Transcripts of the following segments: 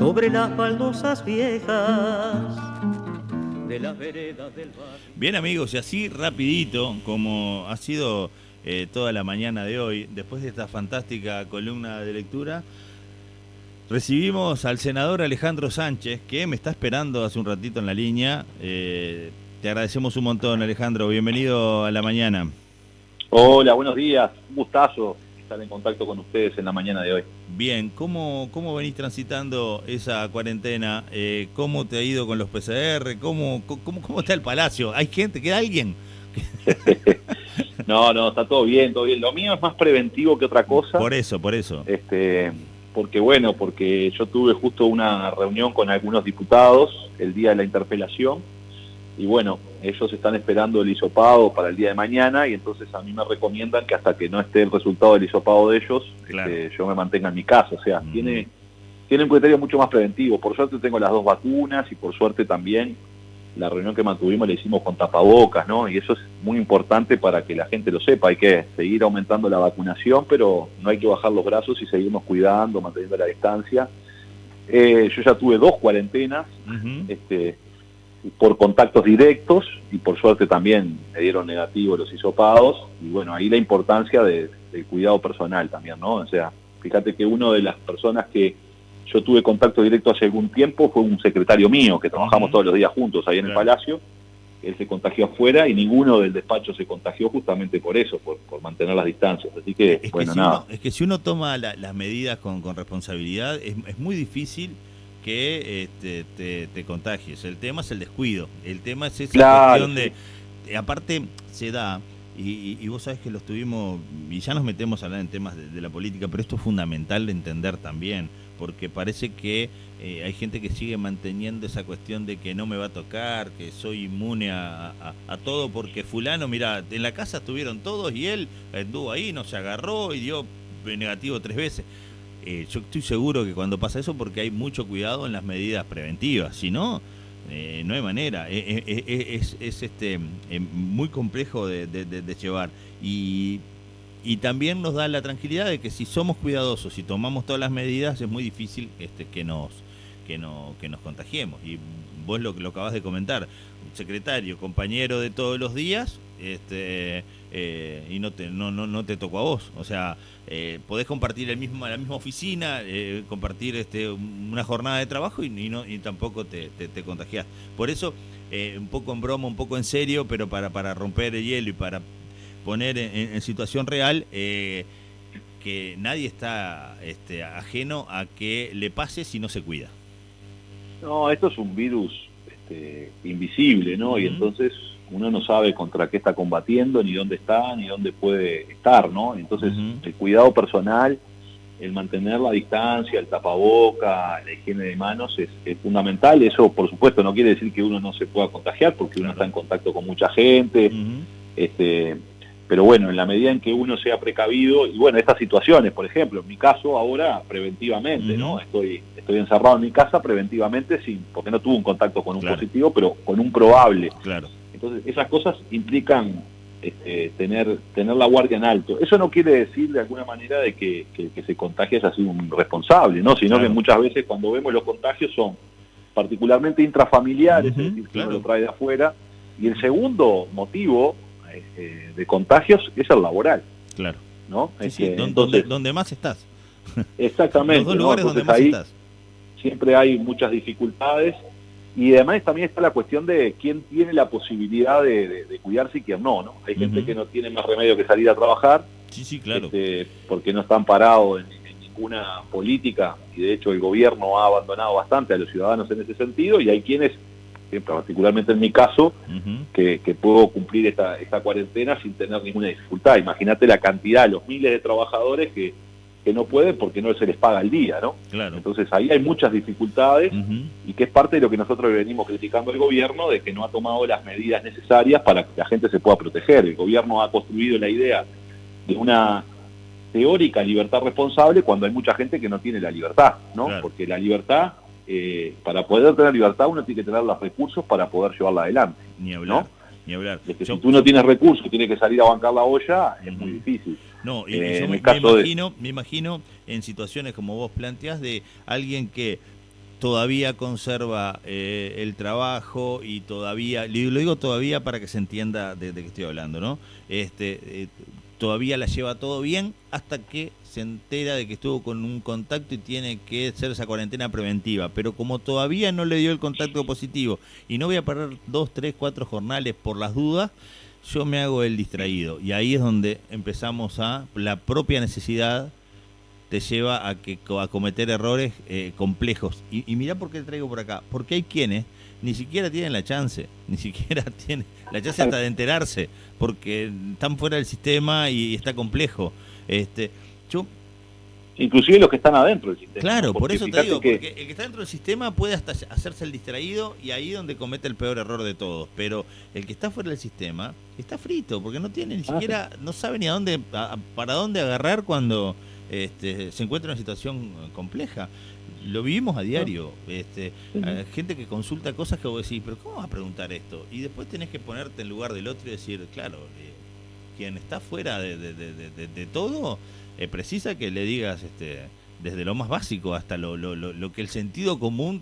sobre las baldosas viejas de las veredas del barrio. Bien, amigos, y así rapidito, como ha sido toda la mañana de hoy, después de esta fantástica columna de lectura, recibimos al senador Alejandro Sánchez, que me está esperando hace un ratito en la línea. Te agradecemos un montón, Alejandro. Bienvenido a la mañana. Hola, buenos días. Un gustazo estar en contacto con ustedes en la mañana de hoy. Bien, ¿cómo venís transitando esa cuarentena? ¿Cómo te ha ido con los PCR? ¿Cómo está el Palacio? ¿Hay gente? ¿Queda alguien? No, está todo bien, todo bien. Lo mío es más preventivo que otra cosa. Por eso. Porque yo tuve justo una reunión con algunos diputados el día de la interpelación y bueno, ellos están esperando el hisopado para el día de mañana y entonces a mí me recomiendan que hasta que no esté el resultado del hisopado de ellos, claro, yo me mantenga en mi casa. O sea, tiene un criterio mucho más preventivo. Por suerte tengo las 2 vacunas y por suerte también la reunión que mantuvimos la hicimos con tapabocas, ¿no? Y eso es muy importante para que la gente lo sepa. Hay que seguir aumentando la vacunación, pero no hay que bajar los brazos y seguirnos cuidando, manteniendo la distancia. Yo ya tuve 2 cuarentenas, por contactos directos y por suerte también me dieron negativo los hisopados. Y bueno, ahí la importancia del cuidado personal también, ¿no? O sea, fíjate que una de las personas que yo tuve contacto directo hace algún tiempo fue un secretario mío, que trabajamos todos los días juntos ahí en el Palacio. Él se contagió afuera y ninguno del despacho se contagió justamente por eso, por mantener las distancias. Así que, Es que si uno toma las medidas con responsabilidad, es muy difícil que te contagies. El tema es el descuido. El tema es esa cuestión de... Aparte, se da... Y vos sabés que lo estuvimos, y ya nos metemos a hablar en temas de la política, pero esto es fundamental de entender también, porque parece que hay gente que sigue manteniendo esa cuestión de que no me va a tocar, que soy inmune a todo, porque fulano, mira, en la casa estuvieron todos y él anduvo ahí, no se agarró y dio negativo 3 veces. Yo estoy seguro que cuando pasa eso, porque hay mucho cuidado en las medidas preventivas, si no... no hay manera, es muy complejo de llevar y también nos da la tranquilidad de que si somos cuidadosos y tomamos todas las medidas es muy difícil que nos contagiemos. Y vos lo acabas de comentar, un secretario, compañero de todos los días, y no te tocó a vos. O sea, podés compartir la misma oficina, compartir una jornada de trabajo y tampoco te contagiás. Por eso, un poco en broma, un poco en serio, pero para romper el hielo y para poner en situación real, que nadie está ajeno a que le pase si no se cuida. No, esto es un virus invisible, ¿no? Y entonces uno no sabe contra qué está combatiendo, ni dónde está, ni dónde puede estar, ¿no? Entonces el cuidado personal, el mantener la distancia, el tapaboca, la higiene de manos es fundamental. Eso, por supuesto, no quiere decir que uno no se pueda contagiar, porque uno está en contacto con mucha gente, pero bueno, en la medida en que uno sea precavido, y bueno, estas situaciones, por ejemplo, en mi caso ahora preventivamente, ¿no? Estoy encerrado en mi casa preventivamente, porque no tuve un contacto con un positivo, pero con un probable. Claro. Entonces, esas cosas implican tener la guardia en alto. Eso no quiere decir de alguna manera de que se contagie es así un responsable, ¿no? Sino que muchas veces cuando vemos los contagios son particularmente intrafamiliares, es decir, que uno lo trae de afuera. Y el segundo motivo de contagios es el laboral. Claro. ¿No? Donde más estás. Exactamente. Los 2 lugares ¿no? donde más estás. Siempre hay muchas dificultades. Y además también está la cuestión de quién tiene la posibilidad de cuidarse y quién no. Hay gente que no tiene más remedio que salir a trabajar. Sí, claro. Porque no están parados en ninguna política, y de hecho el gobierno ha abandonado bastante a los ciudadanos en ese sentido, y hay quienes, particularmente en mi caso, que puedo cumplir esta cuarentena sin tener ninguna dificultad. Imagínate la cantidad, los miles de trabajadores que no pueden porque no se les paga el día, ¿no? Claro. Entonces ahí hay muchas dificultades y que es parte de lo que nosotros venimos criticando al gobierno, de que no ha tomado las medidas necesarias para que la gente se pueda proteger. El gobierno ha construido la idea de una teórica libertad responsable cuando hay mucha gente que no tiene la libertad, ¿no? Claro. Porque la libertad, para poder tener libertad uno tiene que tener los recursos para poder llevarla adelante. Ni hablar, ¿no? ni hablar. Es que si tú no tienes recursos y tienes que salir a bancar la olla, es muy difícil. No, y yo me imagino en situaciones como vos planteás de alguien que todavía conserva el trabajo y todavía, lo digo todavía para que se entienda de qué estoy hablando, ¿no? Todavía la lleva todo bien hasta que se entera de que estuvo con un contacto y tiene que hacer esa cuarentena preventiva. Pero como todavía no le dio el contacto positivo y no voy a parar 2, 3, 4 jornales por las dudas, yo me hago el distraído. Y ahí es donde empezamos la propia necesidad te lleva a cometer errores complejos. Y mirá por qué traigo por acá. Porque hay quienes ni siquiera tienen la chance, hasta de enterarse, porque están fuera del sistema y está complejo. Inclusive los que están adentro del sistema. Claro, por eso te digo, porque el que está dentro del sistema puede hasta hacerse el distraído y ahí es donde comete el peor error de todos. Pero el que está fuera del sistema está frito, porque no tiene ni siquiera, no sabe ni para dónde agarrar cuando se encuentra en una situación compleja. Lo vivimos a diario. Gente que consulta cosas que vos decís, pero ¿cómo vas a preguntar esto? Y después tenés que ponerte en lugar del otro y decir, claro, quien está fuera de todo precisa que le digas desde lo más básico hasta lo que el sentido común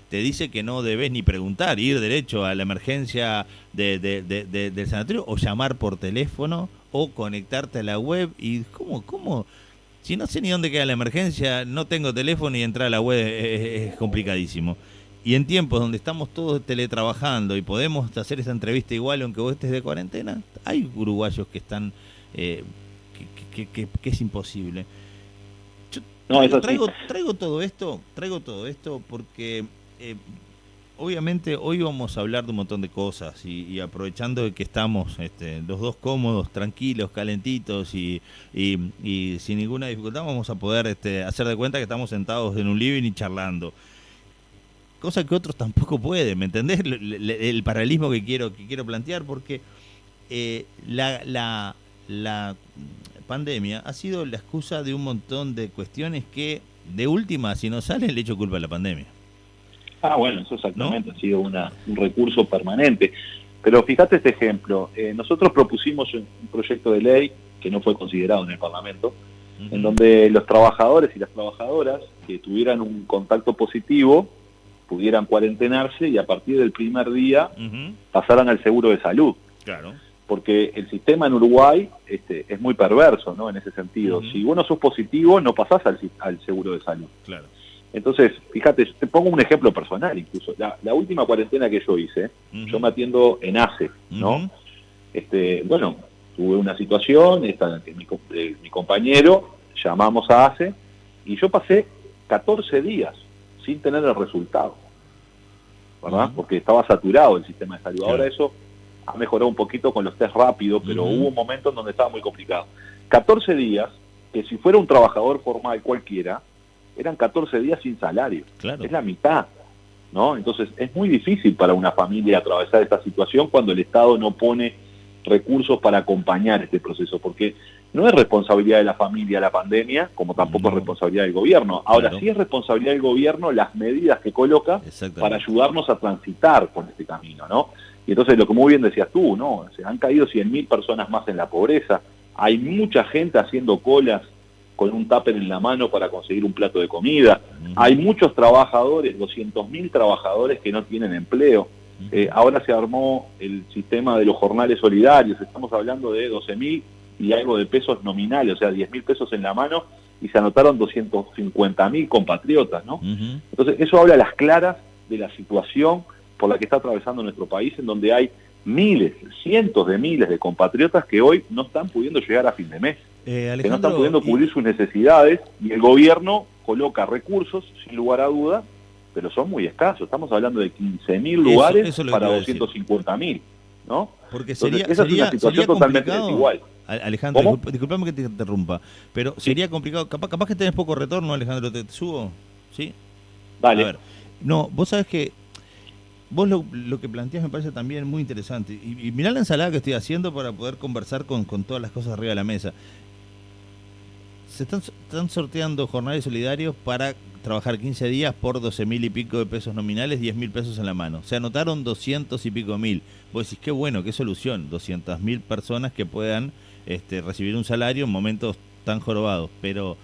te dice que no debes ni preguntar, ir derecho a la emergencia del sanatorio o llamar por teléfono o conectarte a la web. Y ¿cómo? Si no sé ni dónde queda la emergencia, no tengo teléfono y entrar a la web es complicadísimo. Y en tiempos donde estamos todos teletrabajando y podemos hacer esa entrevista igual aunque vos estés de cuarentena, hay uruguayos que están que es imposible. Yo traigo todo esto porque obviamente hoy vamos a hablar de un montón de cosas y aprovechando de que estamos los dos cómodos, tranquilos, calentitos y sin ninguna dificultad vamos a poder hacer de cuenta que estamos sentados en un living y charlando. Cosa que otros tampoco pueden, ¿me entendés? El paralelismo que quiero plantear, porque la pandemia ha sido la excusa de un montón de cuestiones que, de última, si no sale, le echo culpa a la pandemia. Bueno, eso exactamente, ¿no? Ha sido un recurso permanente. Pero fíjate este ejemplo. Nosotros propusimos un proyecto de ley que no fue considerado en el Parlamento, en donde los trabajadores y las trabajadoras que tuvieran un contacto positivo pudieran cuarentenarse y a partir del primer día pasaran al seguro de salud. Claro. Porque el sistema en Uruguay es muy perverso, ¿no? En ese sentido. Si vos no sos positivo, no pasás al seguro de salud. Claro. Entonces, fíjate, te pongo un ejemplo personal incluso. La última cuarentena que yo hice, yo me atiendo en ACE, ¿no? Bueno, tuve una situación, mi compañero, llamamos a ACE, y yo pasé 14 días sin tener el resultado, ¿verdad? Porque estaba saturado el sistema de salud. Claro. Ahora eso ha mejorado un poquito con los test rápidos, pero hubo un momento en donde estaba muy complicado. 14 días, que si fuera un trabajador formal cualquiera, eran 14 días sin salario. Claro. Es la mitad, ¿no? Entonces es muy difícil para una familia atravesar esta situación cuando el Estado no pone recursos para acompañar este proceso, porque no es responsabilidad de la familia la pandemia, como tampoco es responsabilidad del gobierno. Ahora sí es responsabilidad del gobierno las medidas que coloca para ayudarnos a transitar por este camino, ¿no? Y entonces lo que muy bien decías tú, ¿no? Se han caído 100.000 personas más en la pobreza, hay mucha gente haciendo colas con un tupper en la mano para conseguir un plato de comida, hay muchos trabajadores, 200.000 trabajadores que no tienen empleo. Ahora se armó el sistema de los jornales solidarios, estamos hablando de 12.000 y algo de pesos nominales, o sea, 10.000 pesos en la mano, y se anotaron 250.000 compatriotas, ¿no? Entonces, eso habla a las claras de la situación por la que está atravesando nuestro país, en donde hay miles, cientos de miles de compatriotas que hoy no están pudiendo llegar a fin de mes, que no están pudiendo cubrir sus necesidades, y el gobierno coloca recursos, sin lugar a duda, pero son muy escasos. Estamos hablando de 15.000 lugares para 250.000, ¿no? Porque esa es una situación totalmente desigual. Alejandro, disculpame que te interrumpa, pero sería complicado. Capaz que tenés poco retorno, Alejandro, ¿te subo? ¿Sí? Vale. A ver, no, vos sabés que vos lo que planteás me parece también muy interesante. Y mirá la ensalada que estoy haciendo para poder conversar con todas las cosas arriba de la mesa. Se están sorteando jornales solidarios para trabajar 15 días por 12.000 y pico de pesos nominales, 10.000 pesos en la mano. Se anotaron 200 y pico mil. Vos decís, qué bueno, qué solución. 200.000 personas que puedan recibir un salario en momentos tan jorobados. Pero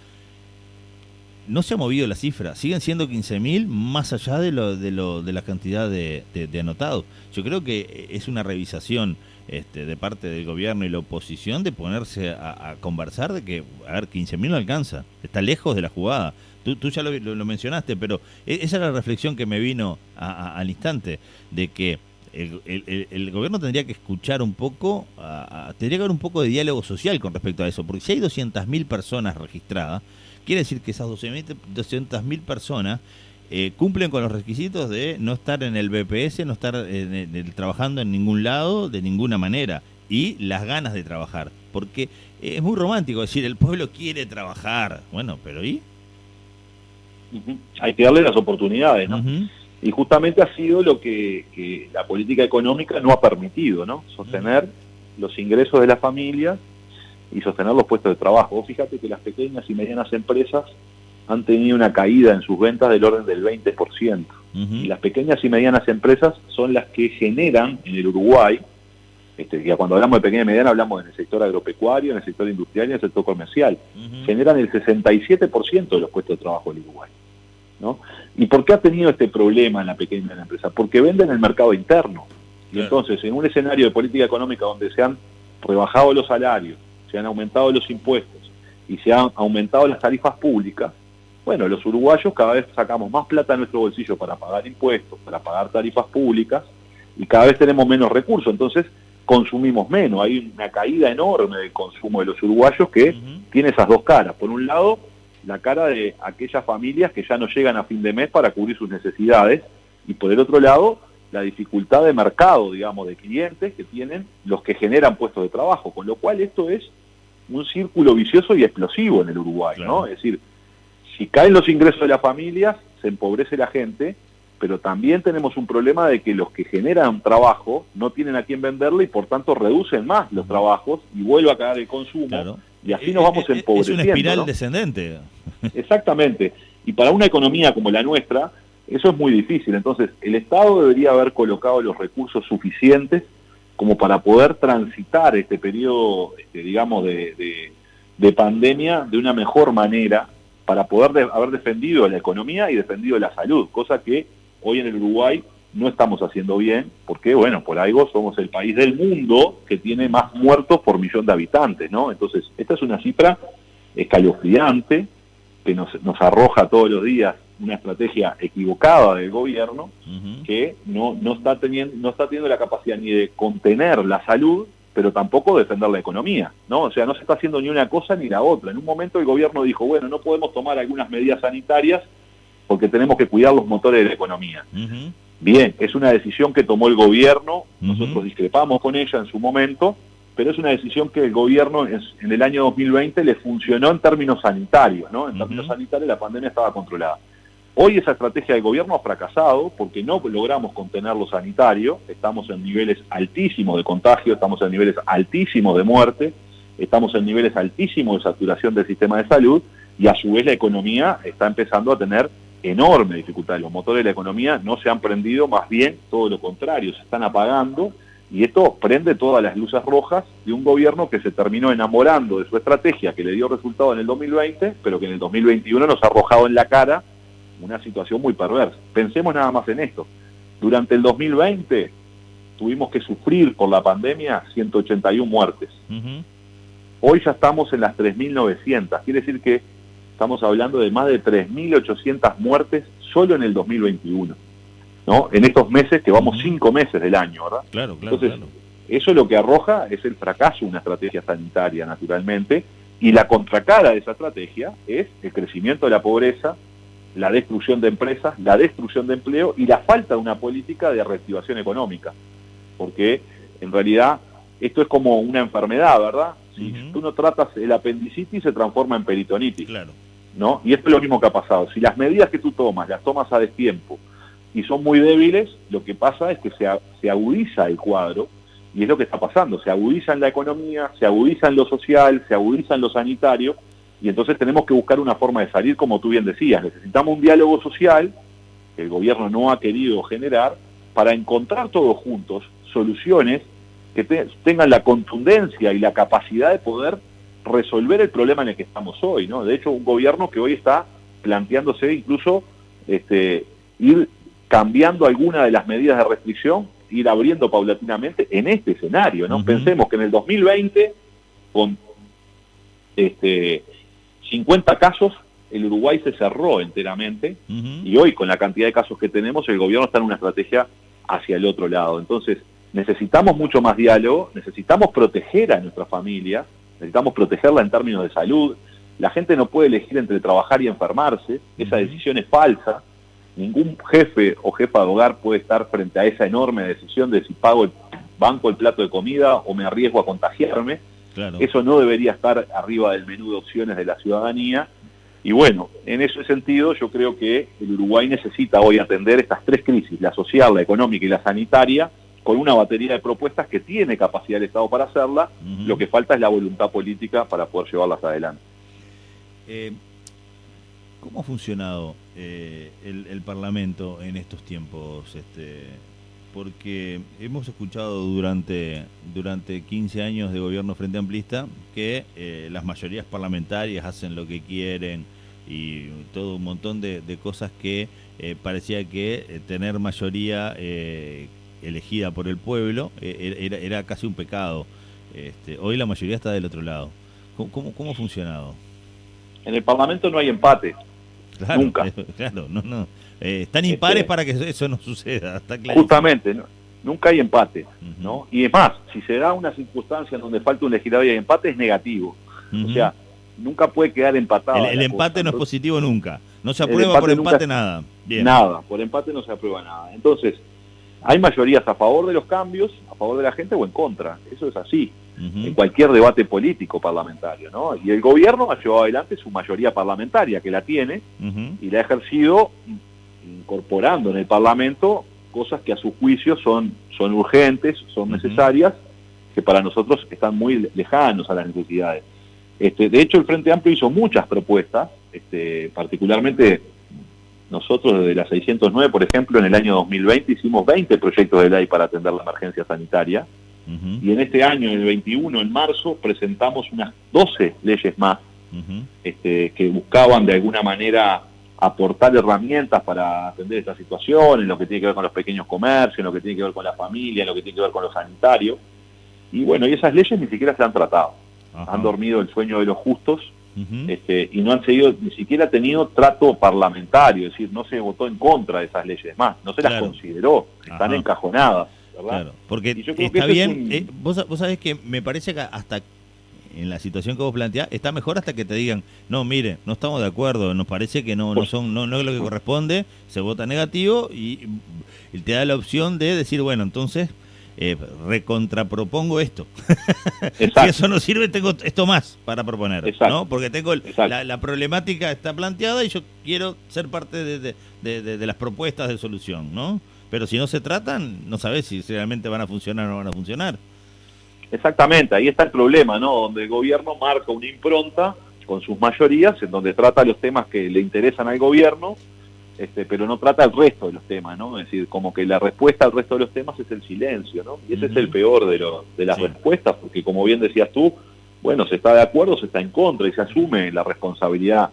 no se ha movido la cifra, siguen siendo 15.000 más allá de la cantidad de anotados. Yo creo que es una revisación de parte del gobierno y la oposición de ponerse a conversar de que, a ver, 15.000 no alcanza, está lejos de la jugada. Tú ya lo mencionaste, pero esa es la reflexión que me vino al instante, de que el gobierno tendría que escuchar un poco, tendría que haber un poco de diálogo social con respecto a eso, porque si hay 200.000 personas registradas, quiere decir que esas 200.000 personas cumplen con los requisitos de no estar en el BPS, no estar trabajando en ningún lado, de ninguna manera, y las ganas de trabajar, porque es muy romántico decir, el pueblo quiere trabajar, bueno, pero ¿y? Hay que darle las oportunidades, ¿no? Uh-huh. Y justamente ha sido lo que la política económica no ha permitido, ¿no? Sostener los ingresos de las familias y sostener los puestos de trabajo. Vos fíjate que las pequeñas y medianas empresas han tenido una caída en sus ventas del orden del 20%. Uh-huh. Y las pequeñas y medianas empresas son las que generan en el Uruguay, ya cuando hablamos de pequeña y mediana hablamos en el sector agropecuario, en el sector industrial y en el sector comercial. Uh-huh. Generan el 67% de los puestos de trabajo del Uruguay, ¿no? ¿Y por qué ha tenido este problema en la pequeña y mediana empresa? Porque venden en el mercado interno. Y claro, entonces, en un escenario de política económica donde se han rebajado los salarios, se han aumentado los impuestos y se han aumentado las tarifas públicas, bueno, los uruguayos cada vez sacamos más plata en nuestro bolsillo para pagar impuestos, para pagar tarifas públicas, y cada vez tenemos menos recursos, entonces consumimos menos. Hay una caída enorme del consumo de los uruguayos que tiene esas dos caras. Por un lado, la cara de aquellas familias que ya no llegan a fin de mes para cubrir sus necesidades, y por el otro lado, la dificultad de mercado, digamos, de clientes que tienen los que generan puestos de trabajo, con lo cual esto es un círculo vicioso y explosivo en el Uruguay, claro, ¿no? Es decir, si caen los ingresos de las familias, se empobrece la gente, pero también tenemos un problema de que los que generan trabajo no tienen a quién venderle y por tanto reducen más los trabajos y vuelve a caer el consumo, claro, y así nos vamos empobreciendo. Es una espiral, ¿no?, descendente. Exactamente. Y para una economía como la nuestra, eso es muy difícil. Entonces, el Estado debería haber colocado los recursos suficientes como para poder transitar este periodo, digamos, de pandemia de una mejor manera, para poder haber defendido la economía y defendido la salud, cosa que hoy en el Uruguay no estamos haciendo bien, porque, bueno, por algo somos el país del mundo que tiene más muertos por millón de habitantes, ¿no? Entonces, esta es una cifra escalofriante que nos arroja todos los días una estrategia equivocada del gobierno, que no está teniendo la capacidad ni de contener la salud, pero tampoco defender la economía, ¿no? O sea, no se está haciendo ni una cosa ni la otra. En un momento el gobierno dijo, bueno, no podemos tomar algunas medidas sanitarias porque tenemos que cuidar los motores de la economía. Bien, es una decisión que tomó el gobierno, nosotros discrepamos con ella en su momento, pero es una decisión que el gobierno en el año 2020 le funcionó en términos sanitarios, ¿no? En términos sanitarios la pandemia estaba controlada. Hoy esa estrategia del gobierno ha fracasado porque no logramos contener lo sanitario, estamos en niveles altísimos de contagio, estamos en niveles altísimos de muerte, estamos en niveles altísimos de saturación del sistema de salud, y a su vez la economía está empezando a tener enorme dificultad. Los motores de la economía no se han prendido, más bien todo lo contrario, se están apagando, y esto prende todas las luces rojas de un gobierno que se terminó enamorando de su estrategia, que le dio resultado en el 2020, pero que en el 2021 nos ha arrojado en la cara una situación muy perversa. Pensemos nada más en esto. Durante el 2020 tuvimos que sufrir por la pandemia 181 muertes. Hoy ya estamos en las 3.900. Quiere decir que estamos hablando de más de 3.800 muertes solo en el 2021, ¿no? En estos meses, que vamos 5 meses del año, ¿verdad? Claro. Entonces, eso lo que arroja es el fracaso de una estrategia sanitaria, naturalmente, y la contracara de esa estrategia es el crecimiento de la pobreza, la destrucción de empresas, la destrucción de empleo y la falta de una política de reactivación económica. Porque, en realidad, esto es como una enfermedad, ¿verdad? Si tú no tratas el apendicitis, se transforma en peritonitis. Claro. ¿No? Y esto es lo mismo que ha pasado. Si las medidas que tú tomas, las tomas a destiempo y son muy débiles, lo que pasa es que se agudiza el cuadro, y es lo que está pasando. Se agudiza en la economía, se agudiza en lo social, se agudiza en lo sanitario, y entonces tenemos que buscar una forma de salir, como tú bien decías. Necesitamos un diálogo social, que el gobierno no ha querido generar, para encontrar todos juntos soluciones que tengan la contundencia y la capacidad de poder resolver el problema en el que estamos hoy, ¿no? De hecho, un gobierno que hoy está planteándose incluso ir cambiando alguna de las medidas de restricción, ir abriendo paulatinamente en este escenario, ¿no? Pensemos que en el 2020, con 50 casos, el Uruguay se cerró enteramente, y hoy con la cantidad de casos que tenemos, el gobierno está en una estrategia hacia el otro lado. Entonces, necesitamos mucho más diálogo, necesitamos proteger a nuestra familia, necesitamos protegerla en términos de salud. La gente no puede elegir entre trabajar y enfermarse, esa decisión es falsa. Ningún jefe o jefa de hogar puede estar frente a esa enorme decisión de si pago banco el plato de comida o me arriesgo a contagiarme. Claro. Eso no debería estar arriba del menú de opciones de la ciudadanía. Y bueno, en ese sentido yo creo que el Uruguay necesita hoy atender estas tres crisis, la social, la económica y la sanitaria, con una batería de propuestas que tiene capacidad el Estado para hacerla. Lo que falta es la voluntad política para poder llevarlas adelante. ¿Cómo ha funcionado el Parlamento en estos tiempos? Porque hemos escuchado durante 15 años de gobierno Frente Amplista que las mayorías parlamentarias hacen lo que quieren y todo un montón de cosas que parecía que tener mayoría elegida por el pueblo era casi un pecado. Hoy la mayoría está del otro lado. ¿Cómo ha funcionado? En el Parlamento no hay empate. Claro, nunca. Claro, no. Están impares para que eso no suceda, está claro. Justamente, nunca hay empate, ¿no? Y es más, si se da una circunstancia en donde falta un legislador y hay empate, es negativo. O sea, nunca puede quedar empatado. El empate no es positivo nunca. No se aprueba por empate nada. Bien. Nada, por empate no se aprueba nada. Entonces, hay mayorías a favor de los cambios, a favor de la gente o en contra. Eso es así. En cualquier debate político parlamentario, ¿no? Y el gobierno ha llevado adelante su mayoría parlamentaria, que la tiene, y la ha ejercido incorporando en el Parlamento cosas que a su juicio son urgentes, son necesarias, que para nosotros están muy lejanos a las necesidades. De hecho, el Frente Amplio hizo muchas propuestas, particularmente nosotros desde la 609, por ejemplo, en el año 2020 hicimos 20 proyectos de ley para atender la emergencia sanitaria. Y en este año, en el 21, en marzo, presentamos unas 12 leyes más que buscaban de alguna manera aportar herramientas para atender esta situación, en lo que tiene que ver con los pequeños comercios, en lo que tiene que ver con la familia, en lo que tiene que ver con lo sanitario. Y bueno, y esas leyes ni siquiera se han tratado. Han dormido el sueño de los justos y no han seguido, ni siquiera tenido trato parlamentario, es decir, no se votó en contra de esas leyes más, no se las consideró, están encajonadas. ¿verdad? Claro, porque está bien, vos sabés que me parece que hasta en la situación que vos planteás, está mejor hasta que te digan, no, mire, no estamos de acuerdo, nos parece que no es lo que corresponde, se vota negativo y te da la opción de decir, bueno, entonces recontrapropongo esto. Si eso no sirve, tengo esto más para proponer, ¿no? Porque tengo la problemática está planteada y yo quiero ser parte de las propuestas de solución, ¿no? Pero si no se tratan, no sabés si realmente van a funcionar o no van a funcionar. Exactamente, ahí está el problema, ¿no? Donde el gobierno marca una impronta con sus mayorías, en donde trata los temas que le interesan al gobierno, pero no trata el resto de los temas, ¿no? Es decir, como que la respuesta al resto de los temas es el silencio, ¿no? Y ese es el peor de las respuestas, porque como bien decías tú, bueno, se está de acuerdo, se está en contra y se asume la responsabilidad,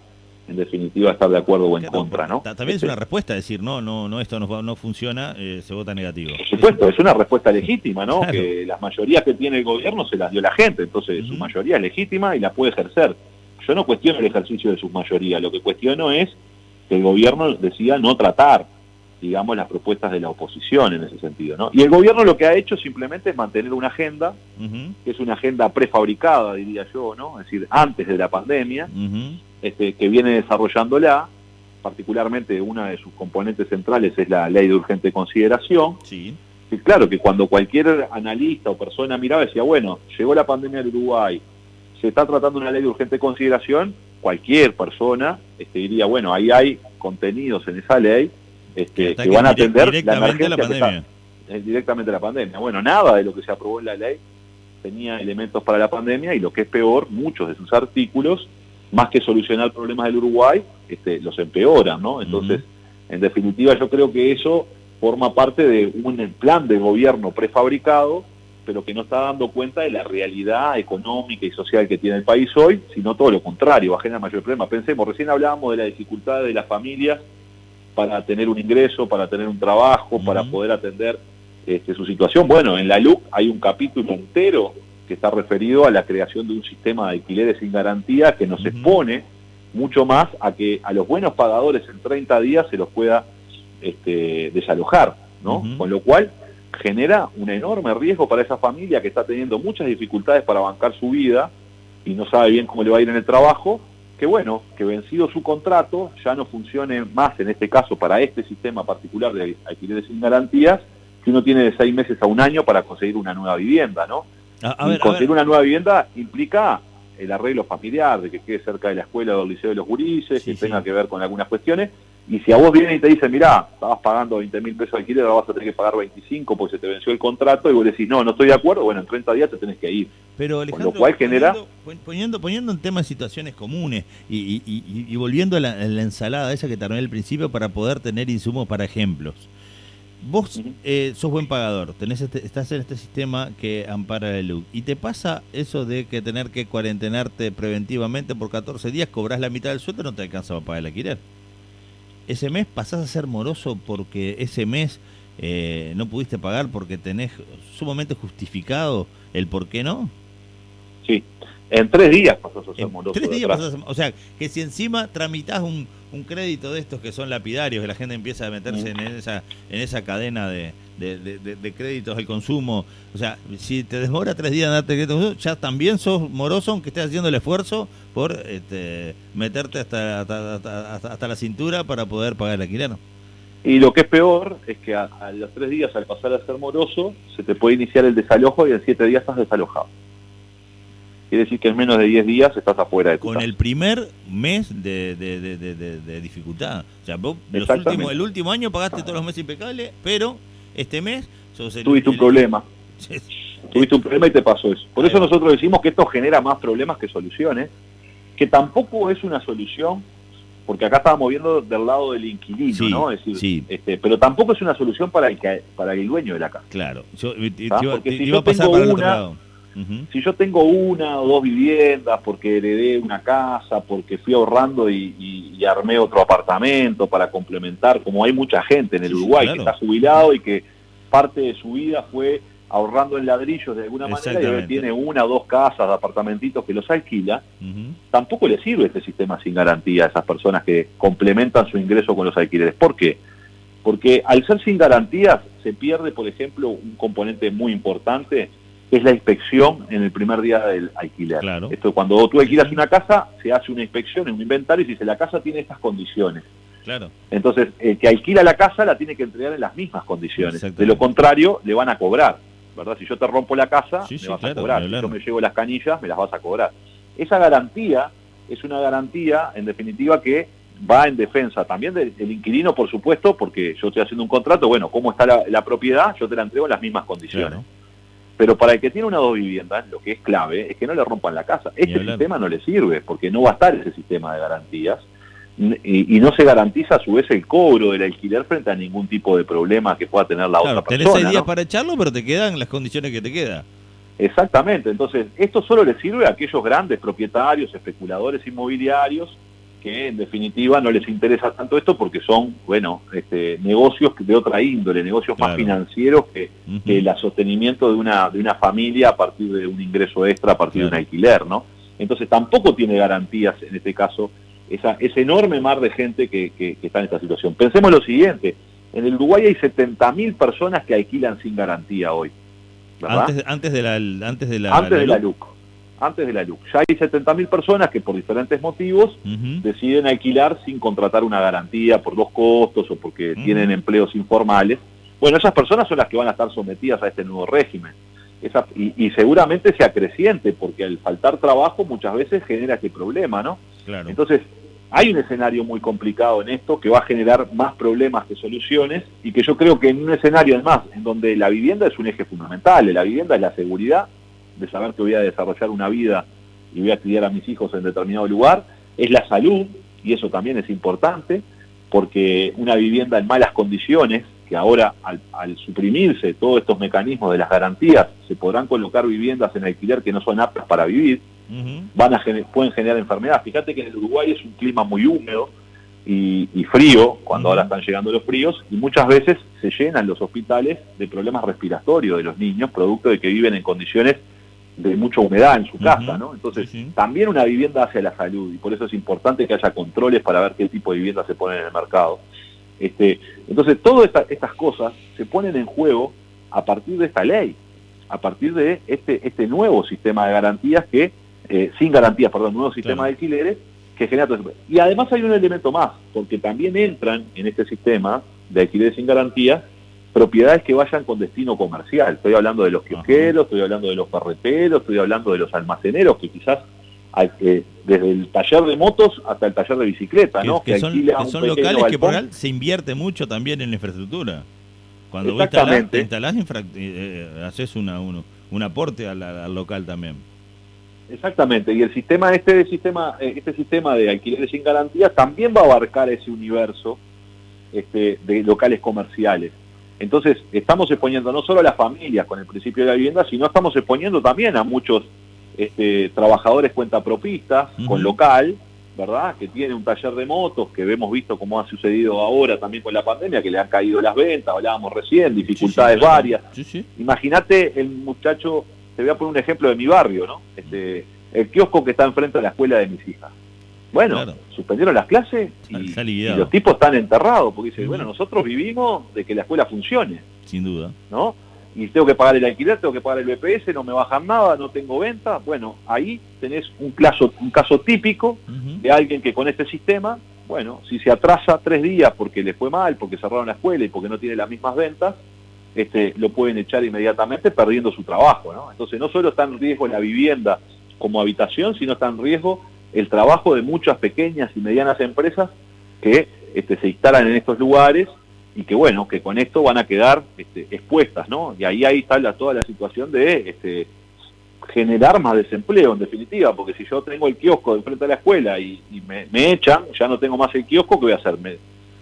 en definitiva, estar de acuerdo o en contra, ¿no? También es una respuesta, decir, no, esto no funciona, se vota negativo. Por supuesto, es una respuesta legítima, ¿no? Claro. Que las mayorías que tiene el gobierno se las dio la gente, entonces su mayoría es legítima y la puede ejercer. Yo no cuestiono el ejercicio de sus mayorías, lo que cuestiono es que el gobierno decida no tratar, digamos, las propuestas de la oposición en ese sentido, ¿no? Y el gobierno lo que ha hecho simplemente es mantener una agenda, que es una agenda prefabricada, diría yo, ¿no? Es decir, antes de la pandemia, que viene desarrollándola, particularmente una de sus componentes centrales es la ley de urgente consideración. Sí. Y claro que cuando cualquier analista o persona miraba decía, bueno, llegó la pandemia del Uruguay, se está tratando una ley de urgente consideración, cualquier persona diría, bueno, ahí hay contenidos en esa ley que van a atender la emergencia directamente la pandemia. Bueno, nada de lo que se aprobó en la ley tenía elementos para la pandemia y lo que es peor, muchos de sus artículos, más que solucionar problemas del Uruguay, los empeoran, ¿no? Entonces, en definitiva, yo creo que eso forma parte de un plan de gobierno prefabricado pero que no está dando cuenta de la realidad económica y social que tiene el país hoy, sino todo lo contrario, va a generar mayor problema. Pensemos, recién hablábamos de la dificultad de las familias para tener un ingreso, para tener un trabajo, para poder atender su situación. Bueno, en la LUC hay un capítulo entero que está referido a la creación de un sistema de alquileres sin garantía que nos expone mucho más a que a los buenos pagadores en 30 días se los pueda desalojar, ¿no? Con lo cual genera un enorme riesgo para esa familia que está teniendo muchas dificultades para bancar su vida y no sabe bien cómo le va a ir en el trabajo, que bueno, que vencido su contrato ya no funcione más, en este caso para este sistema particular de alquileres sin garantías, que uno tiene de 6 meses a un año para conseguir una nueva vivienda, ¿no? Conseguir una nueva vivienda implica el arreglo familiar, de que quede cerca de la escuela o del liceo de los gurises, que tenga que ver con algunas cuestiones, y si a vos vienen y te dicen, mirá, estabas pagando 20.000 pesos de alquiler, ahora vas a tener que pagar 25 porque se te venció el contrato, y vos decís, no estoy de acuerdo, bueno, en 30 días te tenés que ir. Pero Alejandro, con lo cual genera... poniendo en tema de situaciones comunes y volviendo a la ensalada esa que te armé al principio para poder tener insumos para ejemplos. Vos sos buen pagador, estás en este sistema que ampara la LUC, y te pasa eso de que tener que cuarentenarte preventivamente por 14 días, cobrás la mitad del sueldo, no te alcanza para pagar el alquiler. Ese mes pasás a ser moroso porque ese mes no pudiste pagar porque tenés sumamente justificado el por qué no. Sí, en 3 días pasás a ser moroso. 3 días pasás a ser, o sea, que si encima tramitás un crédito de estos que son lapidarios, que la gente empieza a meterse en esa cadena de créditos al consumo, o sea, si te demora 3 días en darte crédito, ya también sos moroso aunque estés haciendo el esfuerzo por meterte hasta la cintura para poder pagar el alquiler. Y lo que es peor es que a los 3 días, al pasar a ser moroso, se te puede iniciar el desalojo y en 7 días estás desalojado. Quiere decir que en menos de 10 días estás afuera de tu casa. Con el primer mes de dificultad. O sea, vos el último año pagaste todos los meses impecables, pero este mes tuviste un problema. Tuviste un problema y te pasó eso. Por eso nosotros decimos que esto genera más problemas que soluciones, que tampoco es una solución, porque acá estábamos viendo del lado del inquilino, ¿no? Es decir, pero tampoco es una solución para el dueño de la casa. Claro. Porque si yo tengo si yo tengo 1 o 2 viviendas, porque heredé una casa, porque fui ahorrando y armé otro apartamento para complementar, como hay mucha gente en el Uruguay que está jubilado y que parte de su vida fue ahorrando en ladrillos de alguna manera y hoy tiene 1 o 2 casas, apartamentitos que los alquila, tampoco le sirve este sistema sin garantía a esas personas que complementan su ingreso con los alquileres. ¿Por qué? Porque al ser sin garantías se pierde, por ejemplo, un componente muy importante, que es la inspección en el primer día del alquiler. Claro. Esto, cuando tú alquilas una casa, se hace una inspección en un inventario y se dice, la casa tiene estas condiciones. Claro. Entonces, el que alquila la casa la tiene que entregar en las mismas condiciones. De lo contrario, le van a cobrar, ¿verdad? Si yo te rompo la casa, me vas a cobrar. Si yo me llevo las canillas, me las vas a cobrar. Esa garantía es una garantía, en definitiva, que va en defensa también del inquilino, por supuesto, porque yo estoy haciendo un contrato, bueno, ¿cómo está la propiedad? Yo te la entrego en las mismas condiciones. Claro. Pero para el que tiene 1 o 2 viviendas, lo que es clave es que no le rompan la casa. Este sistema no le sirve, porque no va a estar ese sistema de garantías, y no se garantiza a su vez el cobro del alquiler frente a ningún tipo de problema que pueda tener la otra persona. Tenés 6 días para echarlo, pero te quedan las condiciones que te quedan. Exactamente, entonces esto solo le sirve a aquellos grandes propietarios, especuladores inmobiliarios, que en definitiva no les interesa tanto esto porque son, negocios de otra índole, negocios más financieros que el sostenimiento de una familia a partir de un ingreso extra, a partir de un alquiler, ¿no? Entonces tampoco tiene garantías, en este caso, ese enorme mar de gente que está en esta situación. Pensemos lo siguiente, en el Uruguay hay 70.000 personas que alquilan sin garantía hoy, ¿verdad? Antes de la LUC. Antes de la LUC. Ya hay 70.000 personas que por diferentes motivos deciden alquilar sin contratar una garantía por los costos o porque tienen empleos informales. Bueno, esas personas son las que van a estar sometidas a este nuevo régimen. Y seguramente sea creciente, porque al faltar trabajo muchas veces genera este problema, ¿no? Claro. Entonces, hay un escenario muy complicado en esto que va a generar más problemas que soluciones, y que yo creo que en un escenario, además, en donde la vivienda es un eje fundamental, la vivienda es la seguridad de saber que voy a desarrollar una vida y voy a criar a mis hijos en determinado lugar, es la salud, y eso también es importante, porque una vivienda en malas condiciones, que ahora al suprimirse todos estos mecanismos de las garantías, se podrán colocar viviendas en alquiler que no son aptas para vivir, pueden generar enfermedades. Fíjate que en el Uruguay es un clima muy húmedo y frío, cuando ahora están llegando los fríos, y muchas veces se llenan los hospitales de problemas respiratorios de los niños, producto de que viven en condiciones de mucha humedad en su casa, ¿no? Entonces, también una vivienda hacia la salud, y por eso es importante que haya controles para ver qué tipo de vivienda se ponen en el mercado. Entonces, todas estas cosas se ponen en juego a partir de esta ley, a partir de este nuevo sistema de garantías nuevo sistema de alquileres que genera todo eso. Y además hay un elemento más, porque también entran en este sistema de alquileres sin garantías propiedades que vayan con destino comercial. Estoy hablando de los kiosqueros, estoy hablando de los ferreteros, estoy hablando de los almaceneros, que quizás desde el taller de motos hasta el taller de bicicleta, ¿no? Que son locales que por ahí se invierte mucho también en la infraestructura. Cuando vos instalás haces un aporte al local también. Exactamente, y el sistema este sistema de alquileres sin garantías también va a abarcar ese universo de locales comerciales. Entonces, estamos exponiendo no solo a las familias con el principio de la vivienda, sino estamos exponiendo también a muchos trabajadores cuentapropistas con local, ¿verdad? Que tiene un taller de motos, que hemos visto como ha sucedido ahora también con la pandemia, que le han caído las ventas, hablábamos recién, dificultades varias. Imagínate el muchacho, te voy a poner un ejemplo de mi barrio, ¿no? El kiosco que está enfrente de la escuela de mis hijas. Bueno, suspendieron las clases y los tipos están enterrados, porque dicen, bueno, nosotros vivimos de que la escuela funcione. Sin duda. ¿No? Y tengo que pagar el alquiler, tengo que pagar el BPS, no me bajan nada, no tengo venta. Bueno, ahí tenés un caso típico de alguien que con este sistema, bueno, si se atrasa 3 días porque le fue mal, porque cerraron la escuela y porque no tiene las mismas ventas, lo pueden echar inmediatamente perdiendo su trabajo, ¿no? Entonces no solo está en riesgo la vivienda como habitación, sino está en riesgo el trabajo de muchas pequeñas y medianas empresas que se instalan en estos lugares y que, bueno, que con esto van a quedar expuestas, ¿no? Y ahí está toda la situación de generar más desempleo, en definitiva, porque si yo tengo el kiosco de frente a la escuela y me echan, ya no tengo más el kiosco, ¿qué voy a hacer? Me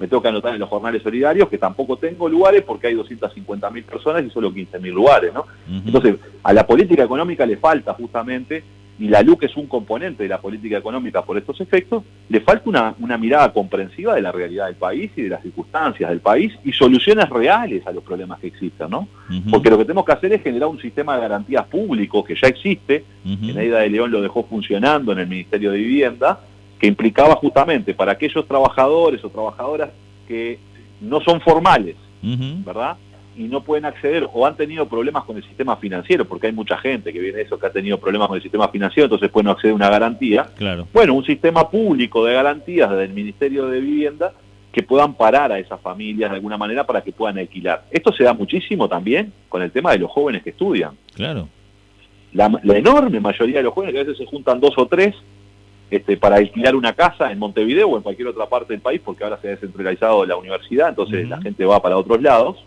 tengo que anotar en los jornales solidarios, que tampoco tengo lugares porque hay 250.000 personas y solo 15.000 lugares, ¿no? Entonces, a la política económica le falta justamente, y la LUC es un componente de la política económica por estos efectos, le falta una mirada comprensiva de la realidad del país y de las circunstancias del país y soluciones reales a los problemas que existen, ¿no? Porque lo que tenemos que hacer es generar un sistema de garantías público que ya existe, que Neida de León lo dejó funcionando en el Ministerio de Vivienda, que implicaba justamente para aquellos trabajadores o trabajadoras que no son formales, ¿verdad? Y no pueden acceder o han tenido problemas con el sistema financiero, porque hay mucha gente que viene de eso que ha tenido problemas con el sistema financiero, entonces pueden acceder a una garantía. Claro. Bueno, un sistema público de garantías desde el Ministerio de Vivienda que puedan parar a esas familias de alguna manera para que puedan alquilar. Esto se da muchísimo también con el tema de los jóvenes que estudian. Claro. La enorme mayoría de los jóvenes que a veces se juntan 2 o 3 para alquilar una casa en Montevideo o en cualquier otra parte del país, porque ahora se ha descentralizado la universidad, entonces la gente va para otros lados,